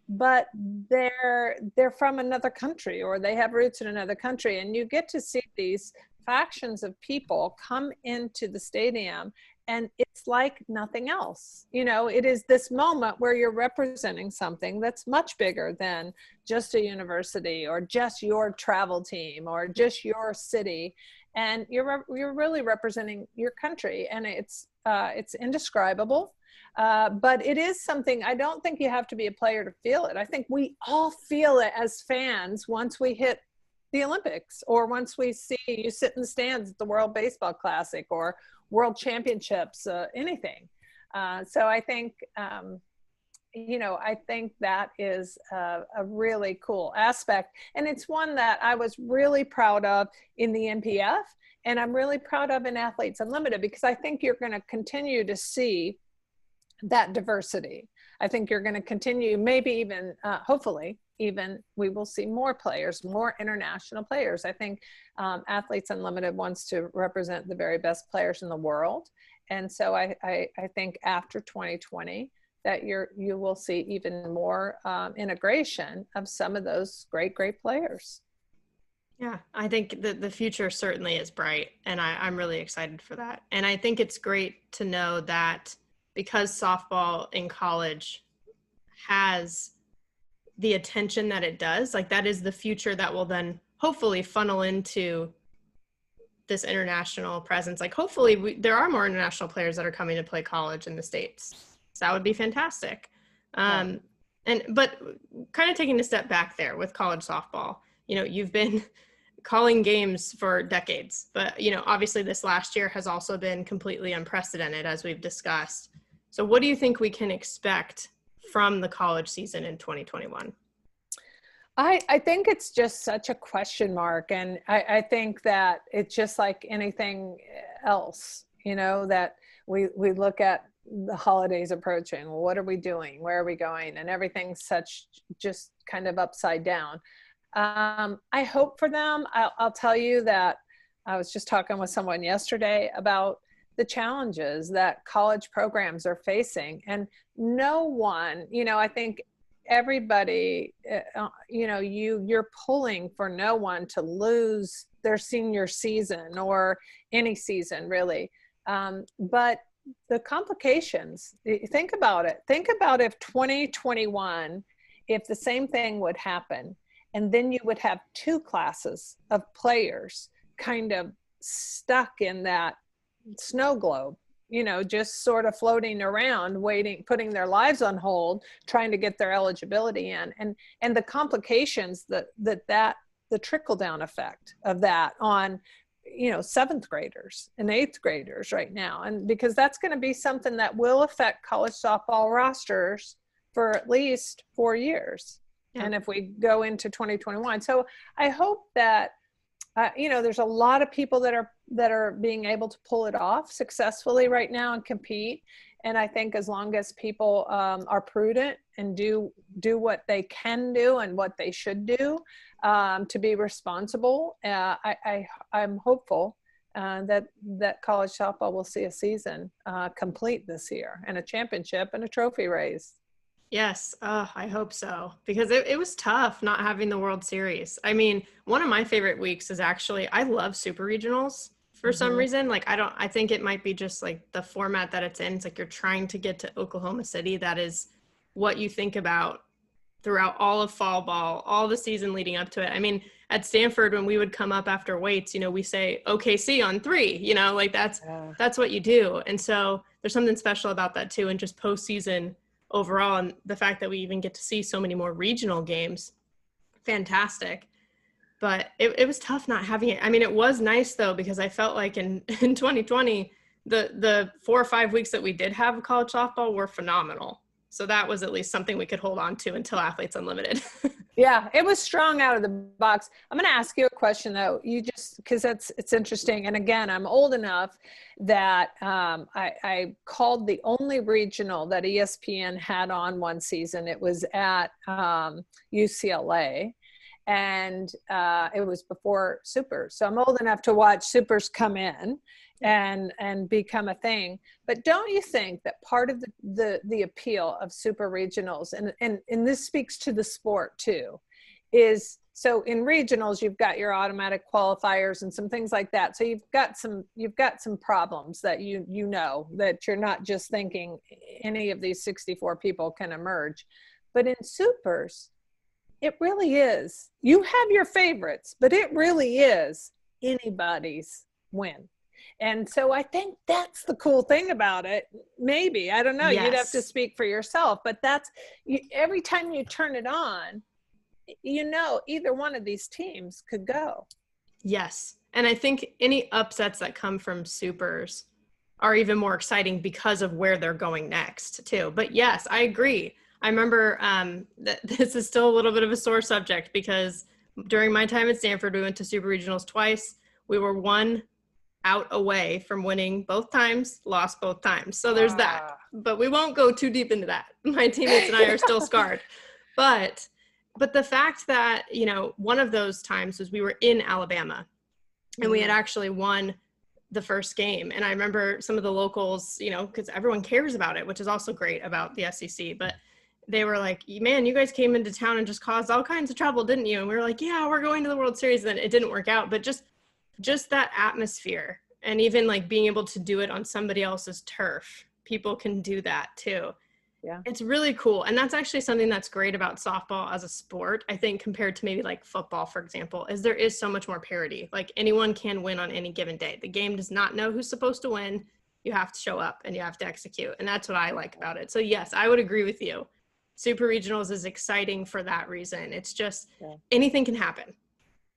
but they're from another country or they have roots in another country, and you get to see these factions of people come into the stadium. And it's like nothing else. It is this moment where you're representing something that's much bigger than just a university or just your travel team or just your city. And you're really representing your country, and it's indescribable. But it is something, I don't think you have to be a player to feel it. I think we all feel it as fans once we hit the Olympics, or once we see you sit in the stands at the World Baseball Classic or World Championships, anything. So I think, I think that is a really cool aspect. And it's one that I was really proud of in the NPF, and I'm really proud of in Athletes Unlimited, because I think you're going to continue to see that diversity. I think you're going to continue, maybe even, hopefully, even we will see more players, more international players. I think Athletes Unlimited wants to represent the very best players in the world. And so I think after 2020 that you will see even more integration of some of those great players. Yeah, I think the future certainly is bright, and I'm really excited for that. And I think it's great to know that because softball in college has the attention that it does, like that is the future that will then hopefully funnel into this international presence. Like hopefully there are more international players that are coming to play college in the States. So that would be fantastic. But kind of taking a step back there with college softball, you've been calling games for decades, but obviously this last year has also been completely unprecedented, as we've discussed. So what do you think we can expect from the college season in 2021? I think it's just such a question mark. And I think that it's just like anything else, that we look at the holidays approaching. Well, what are we doing? Where are we going? And everything's just kind of upside down. I hope for them. I'll tell you that I was just talking with someone yesterday about the challenges that college programs are facing. And no one, I think everybody, you're pulling for no one to lose their senior season or any season really. But the complications, think about it. Think about if 2021, if the same thing would happen, and then you would have two classes of players kind of stuck in that snow globe, just sort of floating around, waiting, putting their lives on hold, trying to get their eligibility in, and the complications that the trickle down effect of that on, seventh graders and eighth graders right now. And because that's going to be something that will affect college softball rosters for at least 4 years. Yeah. And if we go into 2021. So I hope that, there's a lot of people that are being able to pull it off successfully right now and compete. And I think as long as people are prudent and do what they can do and what they should do to be responsible, I'm hopeful that college softball will see a season complete this year, and a championship and a trophy raise. Yes. I hope so, because it was tough not having the World Series. I mean, one of my favorite weeks is actually, I love super regionals for some reason. Like, I think it might be just like the format that it's in. It's like you're trying to get to Oklahoma City. That is what you think about throughout all of fall ball, all the season leading up to it. I mean, at Stanford, when we would come up after weights, we say OKC on 3, like that's what you do. And so there's something special about that too. And just postseason overall, and the fact that we even get to see so many more regional games, fantastic. But it was tough not having it. I mean, it was nice though, because I felt like in 2020, the 4 or 5 weeks that we did have college softball were phenomenal. So that was at least something we could hold on to until Athletes Unlimited. Yeah, it was strong out of the box. I'm going to ask you a question though. Because it's interesting. And again, I'm old enough that I called the only regional that ESPN had on one season. It was at UCLA. And it was before Supers. So I'm old enough to watch Supers come in and become a thing. But don't you think that part of the appeal of super regionals, and this speaks to the sport too, is so in regionals you've got your automatic qualifiers and some things like that. So you've got some problems that that you're not just thinking any of these 64 people can emerge. But in Supers, it really is. You have your favorites, but it really is anybody's win. And so I think that's the cool thing about it. Maybe, I don't know, Yes. You'd have to speak for yourself, but every time you turn it on, either one of these teams could go. Yes. And I think any upsets that come from Supers are even more exciting because of where they're going next too. But yes, I agree. I remember that this is still a little bit of a sore subject, because during my time at Stanford, we went to super regionals twice. We were 1 out away from winning both times, lost both times. So there's that, but we won't go too deep into that. My teammates and I are still scarred, but the fact that, one of those times was we were in Alabama and we had actually won the first game. And I remember some of the locals, because everyone cares about it, which is also great about the SEC, but they were like, man, you guys came into town and just caused all kinds of trouble, didn't you? And we were like, yeah, we're going to the World Series. And then it didn't work out. But just that atmosphere, and even like being able to do it on somebody else's turf, people can do that too. Yeah. It's really cool. And that's actually something that's great about softball as a sport, I think, compared to maybe like football, for example, is there is so much more parity. Like anyone can win on any given day. The game does not know who's supposed to win. You have to show up and you have to execute. And that's what I like about it. So yes, I would agree with you. Super regionals is exciting for that reason. It's just anything can happen.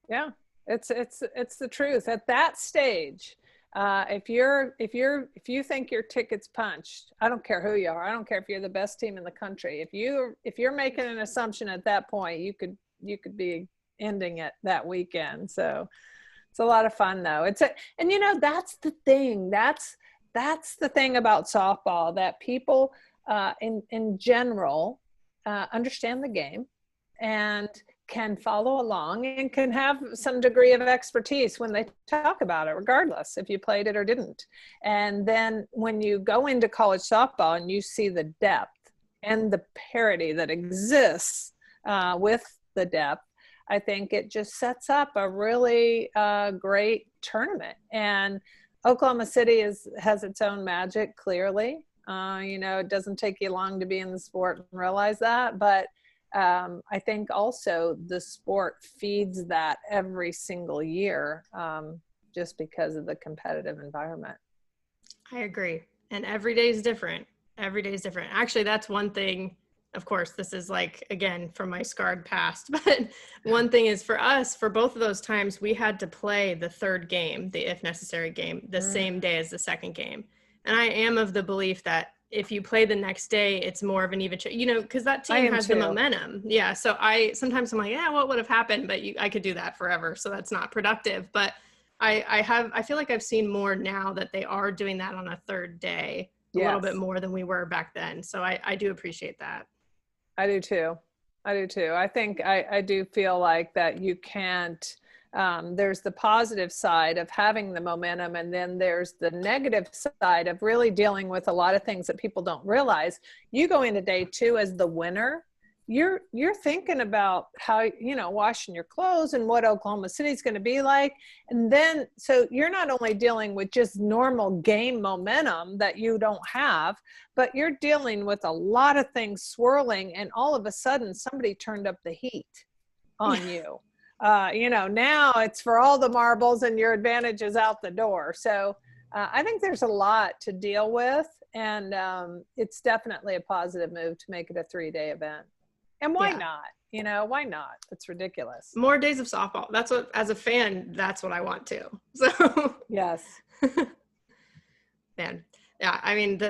Yeah, It's the truth. At that stage, if you think your ticket's punched, I don't care who you are. I don't care if you're the best team in the country. If you're making an assumption at that point, you could be ending it that weekend. So it's a lot of fun though. And that's the thing. That's the thing about softball, that people in general understand the game and can follow along and can have some degree of expertise when they talk about it, regardless if you played it or didn't. And then when you go into college softball and you see the depth and the parity that exists with the depth, I think it just sets up a really great tournament. And Oklahoma City has its own magic, clearly. It doesn't take you long to be in the sport and realize that, but I think also the sport feeds that every single year, just because of the competitive environment. I agree. And every day is different. Every day is different. Actually, that's one thing. Of course, this is like, again, from my scarred past, but one thing is for us, for both of those times, we had to play the third game, the if necessary game, the same day as the second game. And I am of the belief that if you play the next day, it's more of an even, because that team has the momentum. Yeah. So sometimes I'm like, yeah, what would have happened? But I could do that forever. So that's not productive. But I feel like I've seen more now that they are doing that on a third day, a little bit more than we were back then. So I do appreciate that. I do too. I think I do feel like that you can't, there's the positive side of having the momentum, and then there's the negative side of really dealing with a lot of things that people don't realize. You go into day two as the winner, you're thinking about how, washing your clothes and what Oklahoma City is going to be like. And then, so you're not only dealing with just normal game momentum that you don't have, but you're dealing with a lot of things swirling, and all of a sudden somebody turned up the heat on you. Now it's for all the marbles and your advantage is out the door. So I think there's a lot to deal with, and it's definitely a positive move to make it a 3-day event. And why not? Why not? It's ridiculous. More days of softball. That's what, as a fan, that's what I want to. So yes. Man. Yeah. I mean,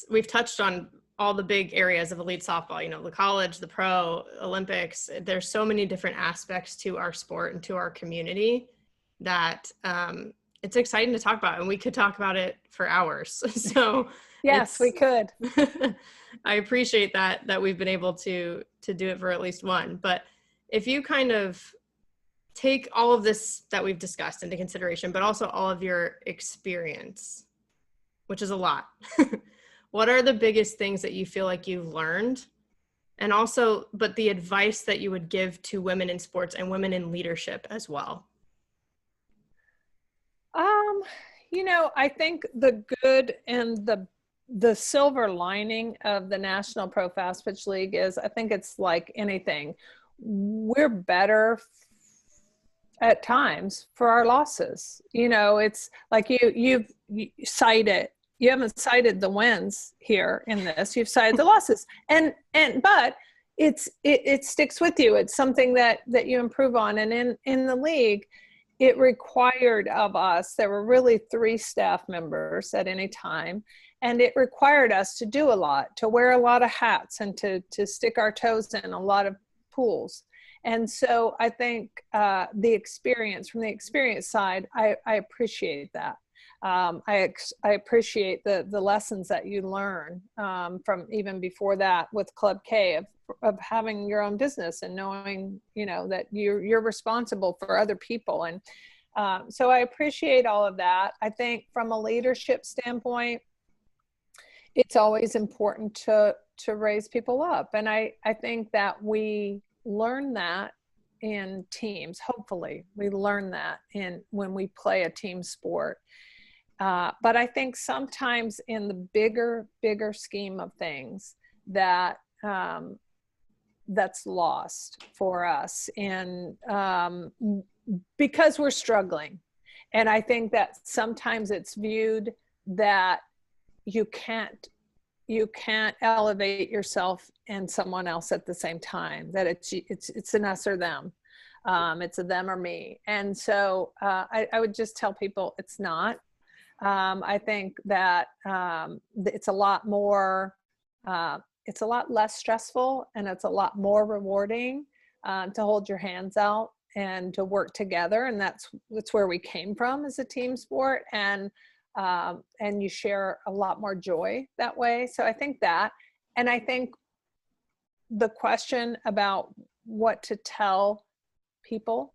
we've touched on all the big areas of elite softball, the college, the pro, Olympics. There's so many different aspects to our sport and to our community that it's exciting to talk about, and we could talk about it for hours. So yes, we could. I appreciate that we've been able to do it for at least one. But if you kind of take all of this that we've discussed into consideration, but also all of your experience, which is a lot, what are the biggest things that you feel like you've learned? And also, but the advice that you would give to women in sports and women in leadership as well? I think the good and the silver lining of the National Pro Fastpitch League is, I think it's like anything. We're better at times for our losses. It's like you cite it. You haven't cited the wins here in this. You've cited the losses, but it sticks with you. It's something that you improve on. And in the league, it required of us, there were really 3 staff members at any time, and it required us to do a lot, to wear a lot of hats, and to stick our toes in a lot of pools. And so I think from the experience side, I appreciate that. I appreciate the lessons that you learn from even before that with Club K of having your own business and knowing, that you're responsible for other people. And so I appreciate all of that. I think from a leadership standpoint, it's always important to raise people up. And I think that we learn that in teams. Hopefully we learn that when we play a team sport. But I think sometimes in the bigger scheme of things that that's lost for us, and because we're struggling. And I think that sometimes it's viewed that you can't elevate yourself and someone else at the same time, that it's an us or them. It's a them or me. And so I would just tell people it's not. I think that it's a lot more, it's a lot less stressful, and it's a lot more rewarding to hold your hands out and to work together. And that's where we came from as a team sport. And you share a lot more joy that way. So I think that, and I think the question about what to tell people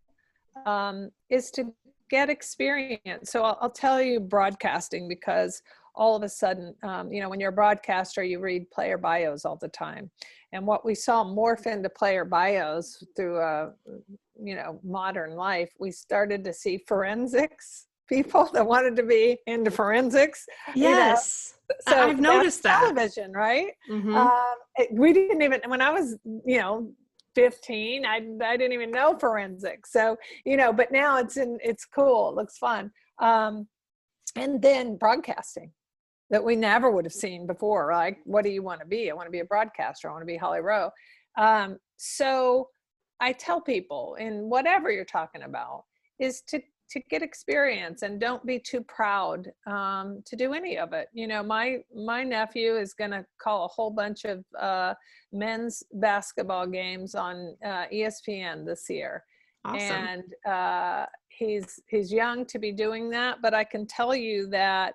is to get experience. So I'll tell you broadcasting, because all of a sudden, when you're a broadcaster, you read player bios all the time. And what we saw morph into player bios through, modern life, we started to see forensics people that wanted to be into forensics. Yes. So I've noticed that. Television, right? Mm-hmm. We didn't even, when I was, 15, I didn't even know forensics. So, but now it's cool. It looks fun. And then broadcasting that we never would have seen before. Like, what do you want to be? I want to be a broadcaster. I want to be Holly Rowe. So I tell people, in whatever you're talking about, is to get experience, and don't be too proud to do any of it. My nephew is going to call a whole bunch of men's basketball games on ESPN this year. Awesome. And he's young to be doing that, but I can tell you that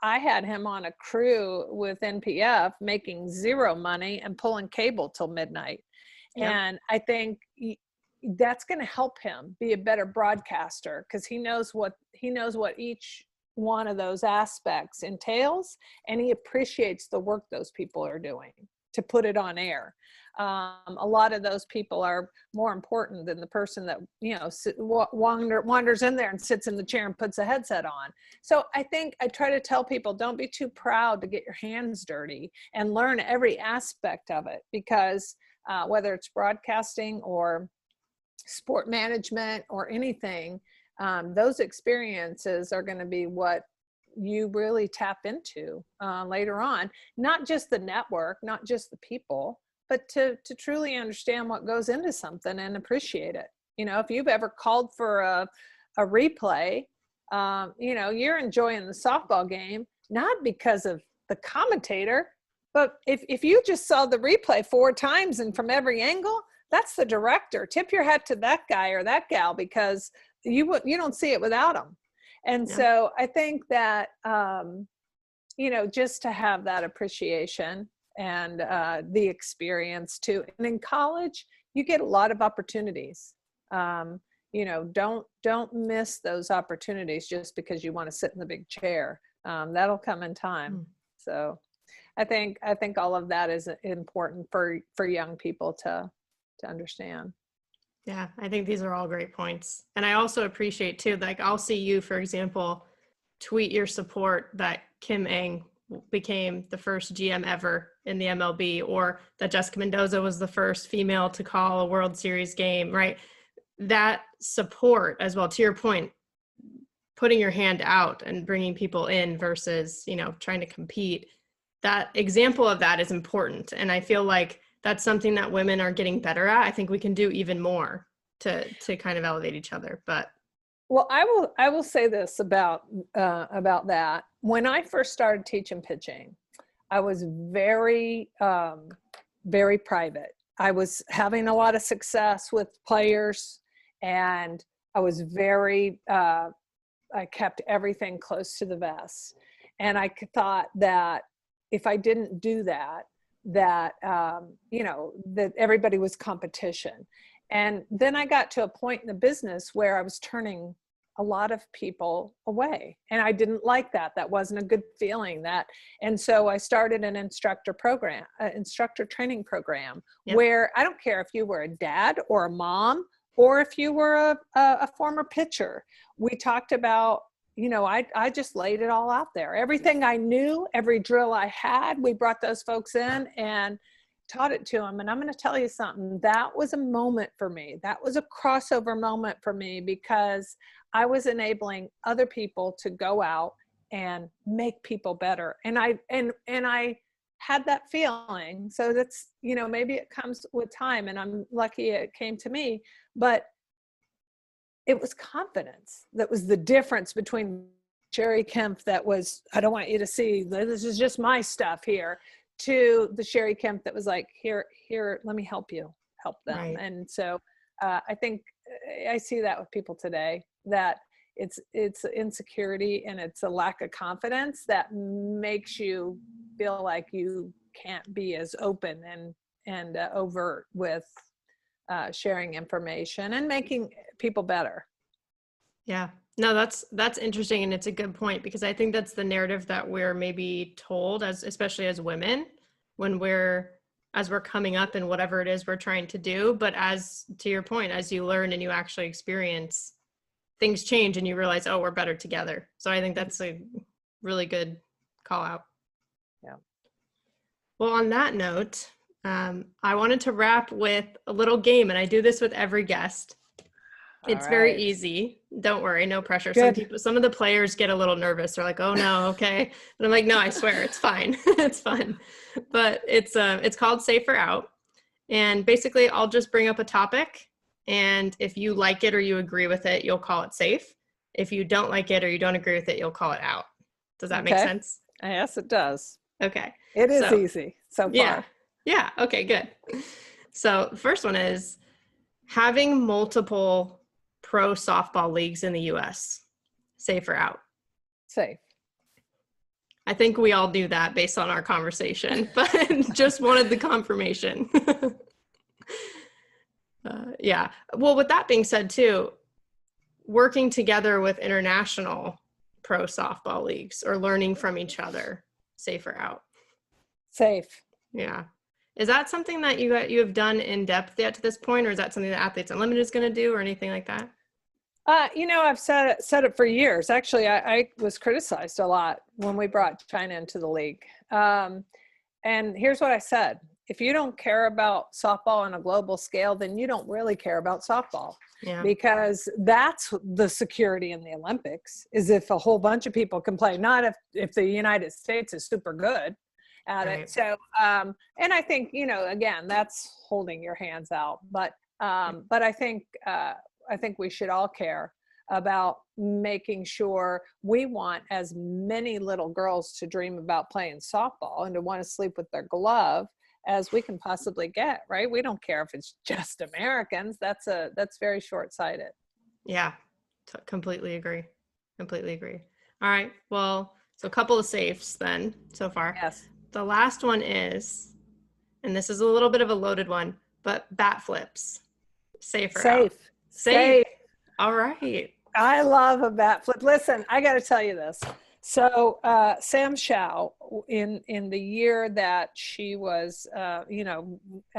I had him on a crew with NPF making zero money and pulling cable till midnight. Yep. And I think that's going to help him be a better broadcaster, because he knows what each one of those aspects entails, and he appreciates the work those people are doing to put it on air. A lot of those people are more important than the person that wanders in there and sits in the chair and puts a headset on. So I think I try to tell people, don't be too proud to get your hands dirty and learn every aspect of it, because whether it's broadcasting or sport management or anything, those experiences are going to be what you really tap into later on. Not just the network, not just the people, but to truly understand what goes into something and appreciate it. If you've ever called for a replay, you're enjoying the softball game, not because of the commentator, but if you just saw the replay 4 times and from every angle, that's the director. Tip your hat to that guy or that gal, because you don't see it without them. And so I think that, just to have that appreciation and the experience too. And in college, you get a lot of opportunities. Don't miss those opportunities just because you want to sit in the big chair. That'll come in time. So I think all of that is important for young people to understand. Yeah, I think these are all great points. And I also appreciate too, like, I'll see you, for example, tweet your support that Kim Ng became the first GM ever in the MLB, or that Jessica Mendoza was the first female to call a World Series game, right? That support as well, to your point, putting your hand out and bringing people in versus, trying to compete. That example of that is important. And I feel like that's something that women are getting better at. I think we can do even more to kind of elevate each other. But well, I will say this about that. When I first started teaching pitching, I was very, very private. I was having a lot of success with players, and I was very, I kept everything close to the vest. And I thought that if I didn't do that, that everybody was competition. And then I got to a point in the business where I was turning a lot of people away, and I didn't like that. That wasn't a good feeling. And so I started an instructor training program. Yep. Where I don't care if you were a dad or a mom, or if you were a former pitcher. We talked about, I just laid it all out there. Everything I knew, every drill I had, we brought those folks in and taught it to them. And I'm going to tell you something, that was a moment for me. That was a crossover moment for me, because I was enabling other people to go out and make people better. And I had that feeling. So that's, maybe it comes with time, and I'm lucky it came to me, but it was confidence that was the difference between Cheri Kempf that was, I don't want you to see, this is just my stuff here, to the Cheri Kempf that was like, here, let me help them. Right. And so I think I see that with people today, that it's insecurity and it's a lack of confidence that makes you feel like you can't be as open and overt with sharing information and making people better. Yeah, no, that's interesting. And it's a good point, because I think that's the narrative that we're maybe told, especially as women, when as we're coming up in whatever it is we're trying to do. But as to your point, as you learn and you actually experience, things change and you realize, oh, we're better together. So I think that's a really good call out. Yeah. Well, on that note, I wanted to wrap with a little game, and I do this with every guest. It's very easy. Don't worry, no pressure. Good. Some of the players get a little nervous. They're like, "Oh no, okay." But I'm like, "No, I swear, it's fine. It's fun." But it's called Safe or Out, and basically, I'll just bring up a topic, and if you like it or you agree with it, you'll call it safe. If you don't like it or you don't agree with it, you'll call it out. Does that make sense? Yes, it does. Okay. It is easy so far. Yeah. Yeah. Okay, good. So the first one is having multiple pro softball leagues in the US. Safe or out? Safe. I think we all do that based on our conversation, but just wanted the confirmation. Yeah. Well, with that being said too, working together with international pro softball leagues or learning from each other, safe or out? Safe. Yeah. Is that something that you have done in depth yet to this point, or is that something that Athletes Unlimited is going to do, or anything like that? I've said it for years. Actually, I was criticized a lot when we brought China into the league. And here's what I said: if you don't care about softball on a global scale, then you don't really care about softball. Yeah. Because that's the security in the Olympics, is if a whole bunch of people can play, not if the United States is super good at it. So, and I think, again, that's holding your hands out, but I think we should all care about making sure we want as many little girls to dream about playing softball and to want to sleep with their glove as we can possibly get, right? We don't care if it's just Americans. That's very short-sighted. Yeah, completely agree. All right. Well, so a couple of safes then so far. Yes. The last one is, and this is a little bit of a loaded one, but bat flips. Safe or out? Safe. All right. I love a bat flip. Listen, I got to tell you this. So Sam Shao, in the year that she was, at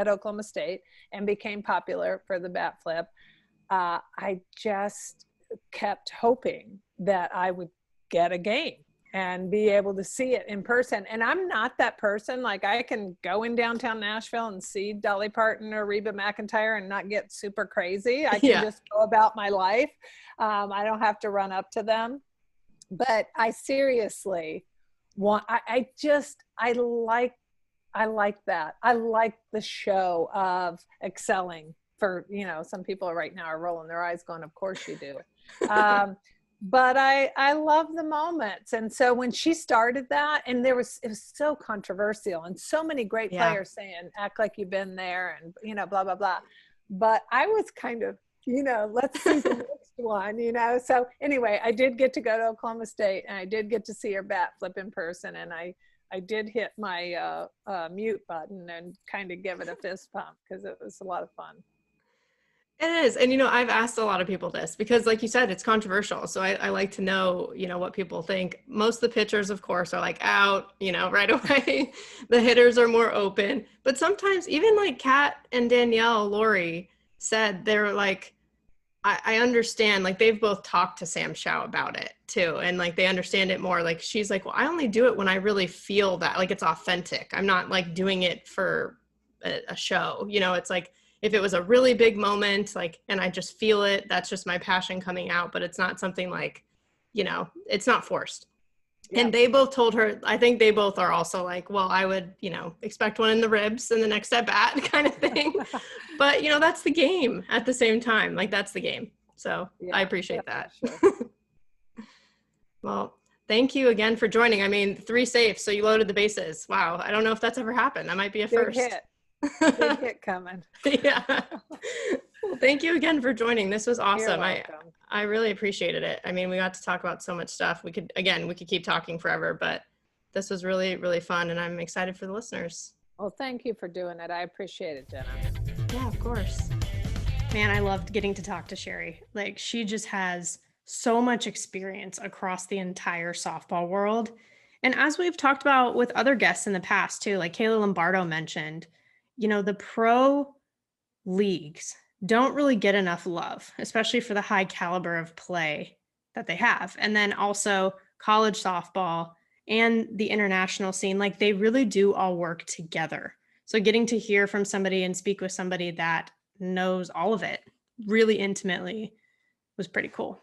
Oklahoma State and became popular for the bat flip, I just kept hoping that I would get a game and be able to see it in person. And I'm not that person. Like, I can go in downtown Nashville and see Dolly Parton or Reba McEntire and not get super crazy. I can just go about my life. I don't have to run up to them. But I seriously want, I like that. I like the show of excelling for, some people right now are rolling their eyes going, of course you do. But I love the moments. And so when she started that, and it was so controversial and so many great players saying, act like you've been there and, blah, blah, blah. But I was kind of, let's see the next one, So anyway, I did get to go to Oklahoma State, and I did get to see her bat flip in person. And I did hit my mute button and kind of give it a fist pump because it was a lot of fun. It is. And, I've asked a lot of people this because, like you said, it's controversial. So I like to know, what people think. Most of the pitchers, of course, are like out, right away. The hitters are more open. But sometimes even like Kat and Danielle Laurie said, they were like, I understand, like they've both talked to Sam Shao about it too. And like, they understand it more. Like, she's like, well, I only do it when I really feel that, like, it's authentic. I'm not like doing it for a show, it's like, if it was a really big moment, like, and I just feel it, that's just my passion coming out, but it's not something like, it's not forced. And they both told her, I think they both are also like, well, I would, expect one in the ribs in the next at bat kind of thing. But, that's the game at the same time. Like, that's the game. So I appreciate that. Sure. Well, thank you again for joining. I mean, 3 safes, so you loaded the bases. Wow. I don't know if that's ever happened. That might be a first. Big hit coming. Yeah. Well, thank you again for joining. This was awesome. You're welcome. I really appreciated it. I mean, we got to talk about so much stuff. We could keep talking forever, but this was really, really fun, and I'm excited for the listeners. Well, thank you for doing it. I appreciate it, Jenna. Yeah, of course. Man, I loved getting to talk to Cheri. Like, she just has so much experience across the entire softball world. And as we've talked about with other guests in the past too, like Kayla Lombardo mentioned, the pro leagues don't really get enough love, especially for the high caliber of play that they have. And then also college softball and the international scene, like they really do all work together. So getting to hear from somebody and speak with somebody that knows all of it really intimately was pretty cool.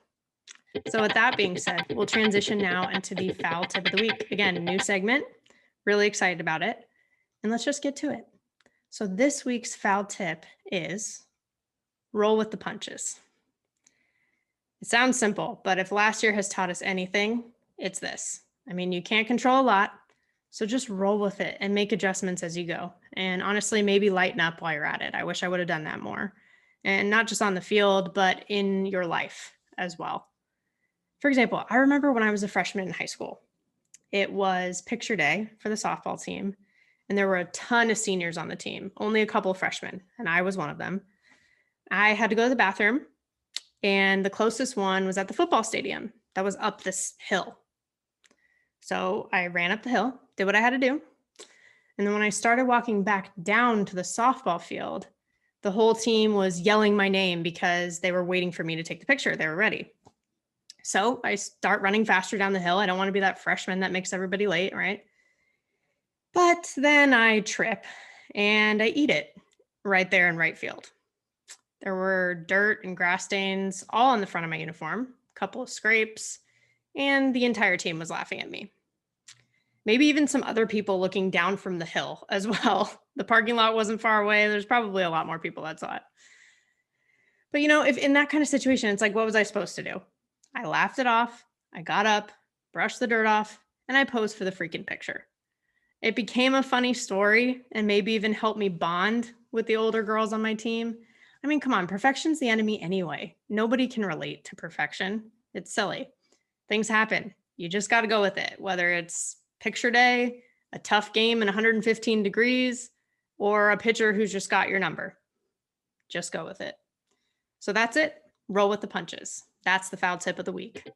So with that being said, we'll transition now into the foul tip of the week. Again, new segment, really excited about it. And let's just get to it. So this week's foul tip is roll with the punches. It sounds simple, but if last year has taught us anything, it's this. I mean, you can't control a lot, so just roll with it and make adjustments as you go. And honestly, maybe lighten up while you're at it. I wish I would have done that more. And not just on the field, but in your life as well. For example, I remember when I was a freshman in high school, it was picture day for the softball team. And there were a ton of seniors on the team, only a couple of freshmen, and I was one of them. I had to go to the bathroom, and the closest one was at the football stadium that was up this hill. So I ran up the hill, did what I had to do. And then when I started walking back down to the softball field, the whole team was yelling my name because they were waiting for me to take the picture. They were ready. So I start running faster down the hill. I don't want to be that freshman that makes everybody late, right? But then I trip and I eat it right there in right field. There were dirt and grass stains all on the front of my uniform, a couple of scrapes, and the entire team was laughing at me. Maybe even some other people looking down from the hill as well. The parking lot wasn't far away. There's probably a lot more people that saw it. But if in that kind of situation, it's like, what was I supposed to do? I laughed it off. I got up, brushed the dirt off, and I posed for the freaking picture. It became a funny story and maybe even helped me bond with the older girls on my team. I mean, come on, perfection's the enemy anyway. Nobody can relate to perfection. It's silly. Things happen. You just got to go with it, whether it's picture day, a tough game in 115 degrees, or a pitcher who's just got your number. Just go with it. So that's it. Roll with the punches. That's the foul tip of the week.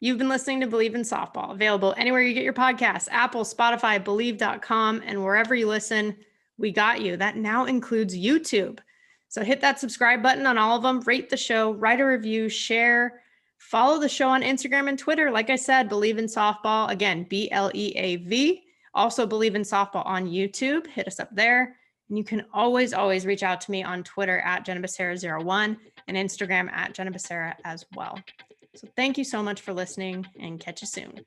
You've been listening to Bleav in Softball, available anywhere you get your podcasts, Apple, Spotify, Bleav.com, and wherever you listen, we got you. That now includes YouTube. So hit that subscribe button on all of them, rate the show, write a review, share, follow the show on Instagram and Twitter. Like I said, Bleav in Softball, again, BLEAV. Also Bleav in Softball on YouTube. Hit us up there. And you can always reach out to me on Twitter at Jenna Becerra01 and Instagram at Jenna Becerra as well. So thank you so much for listening, and catch you soon.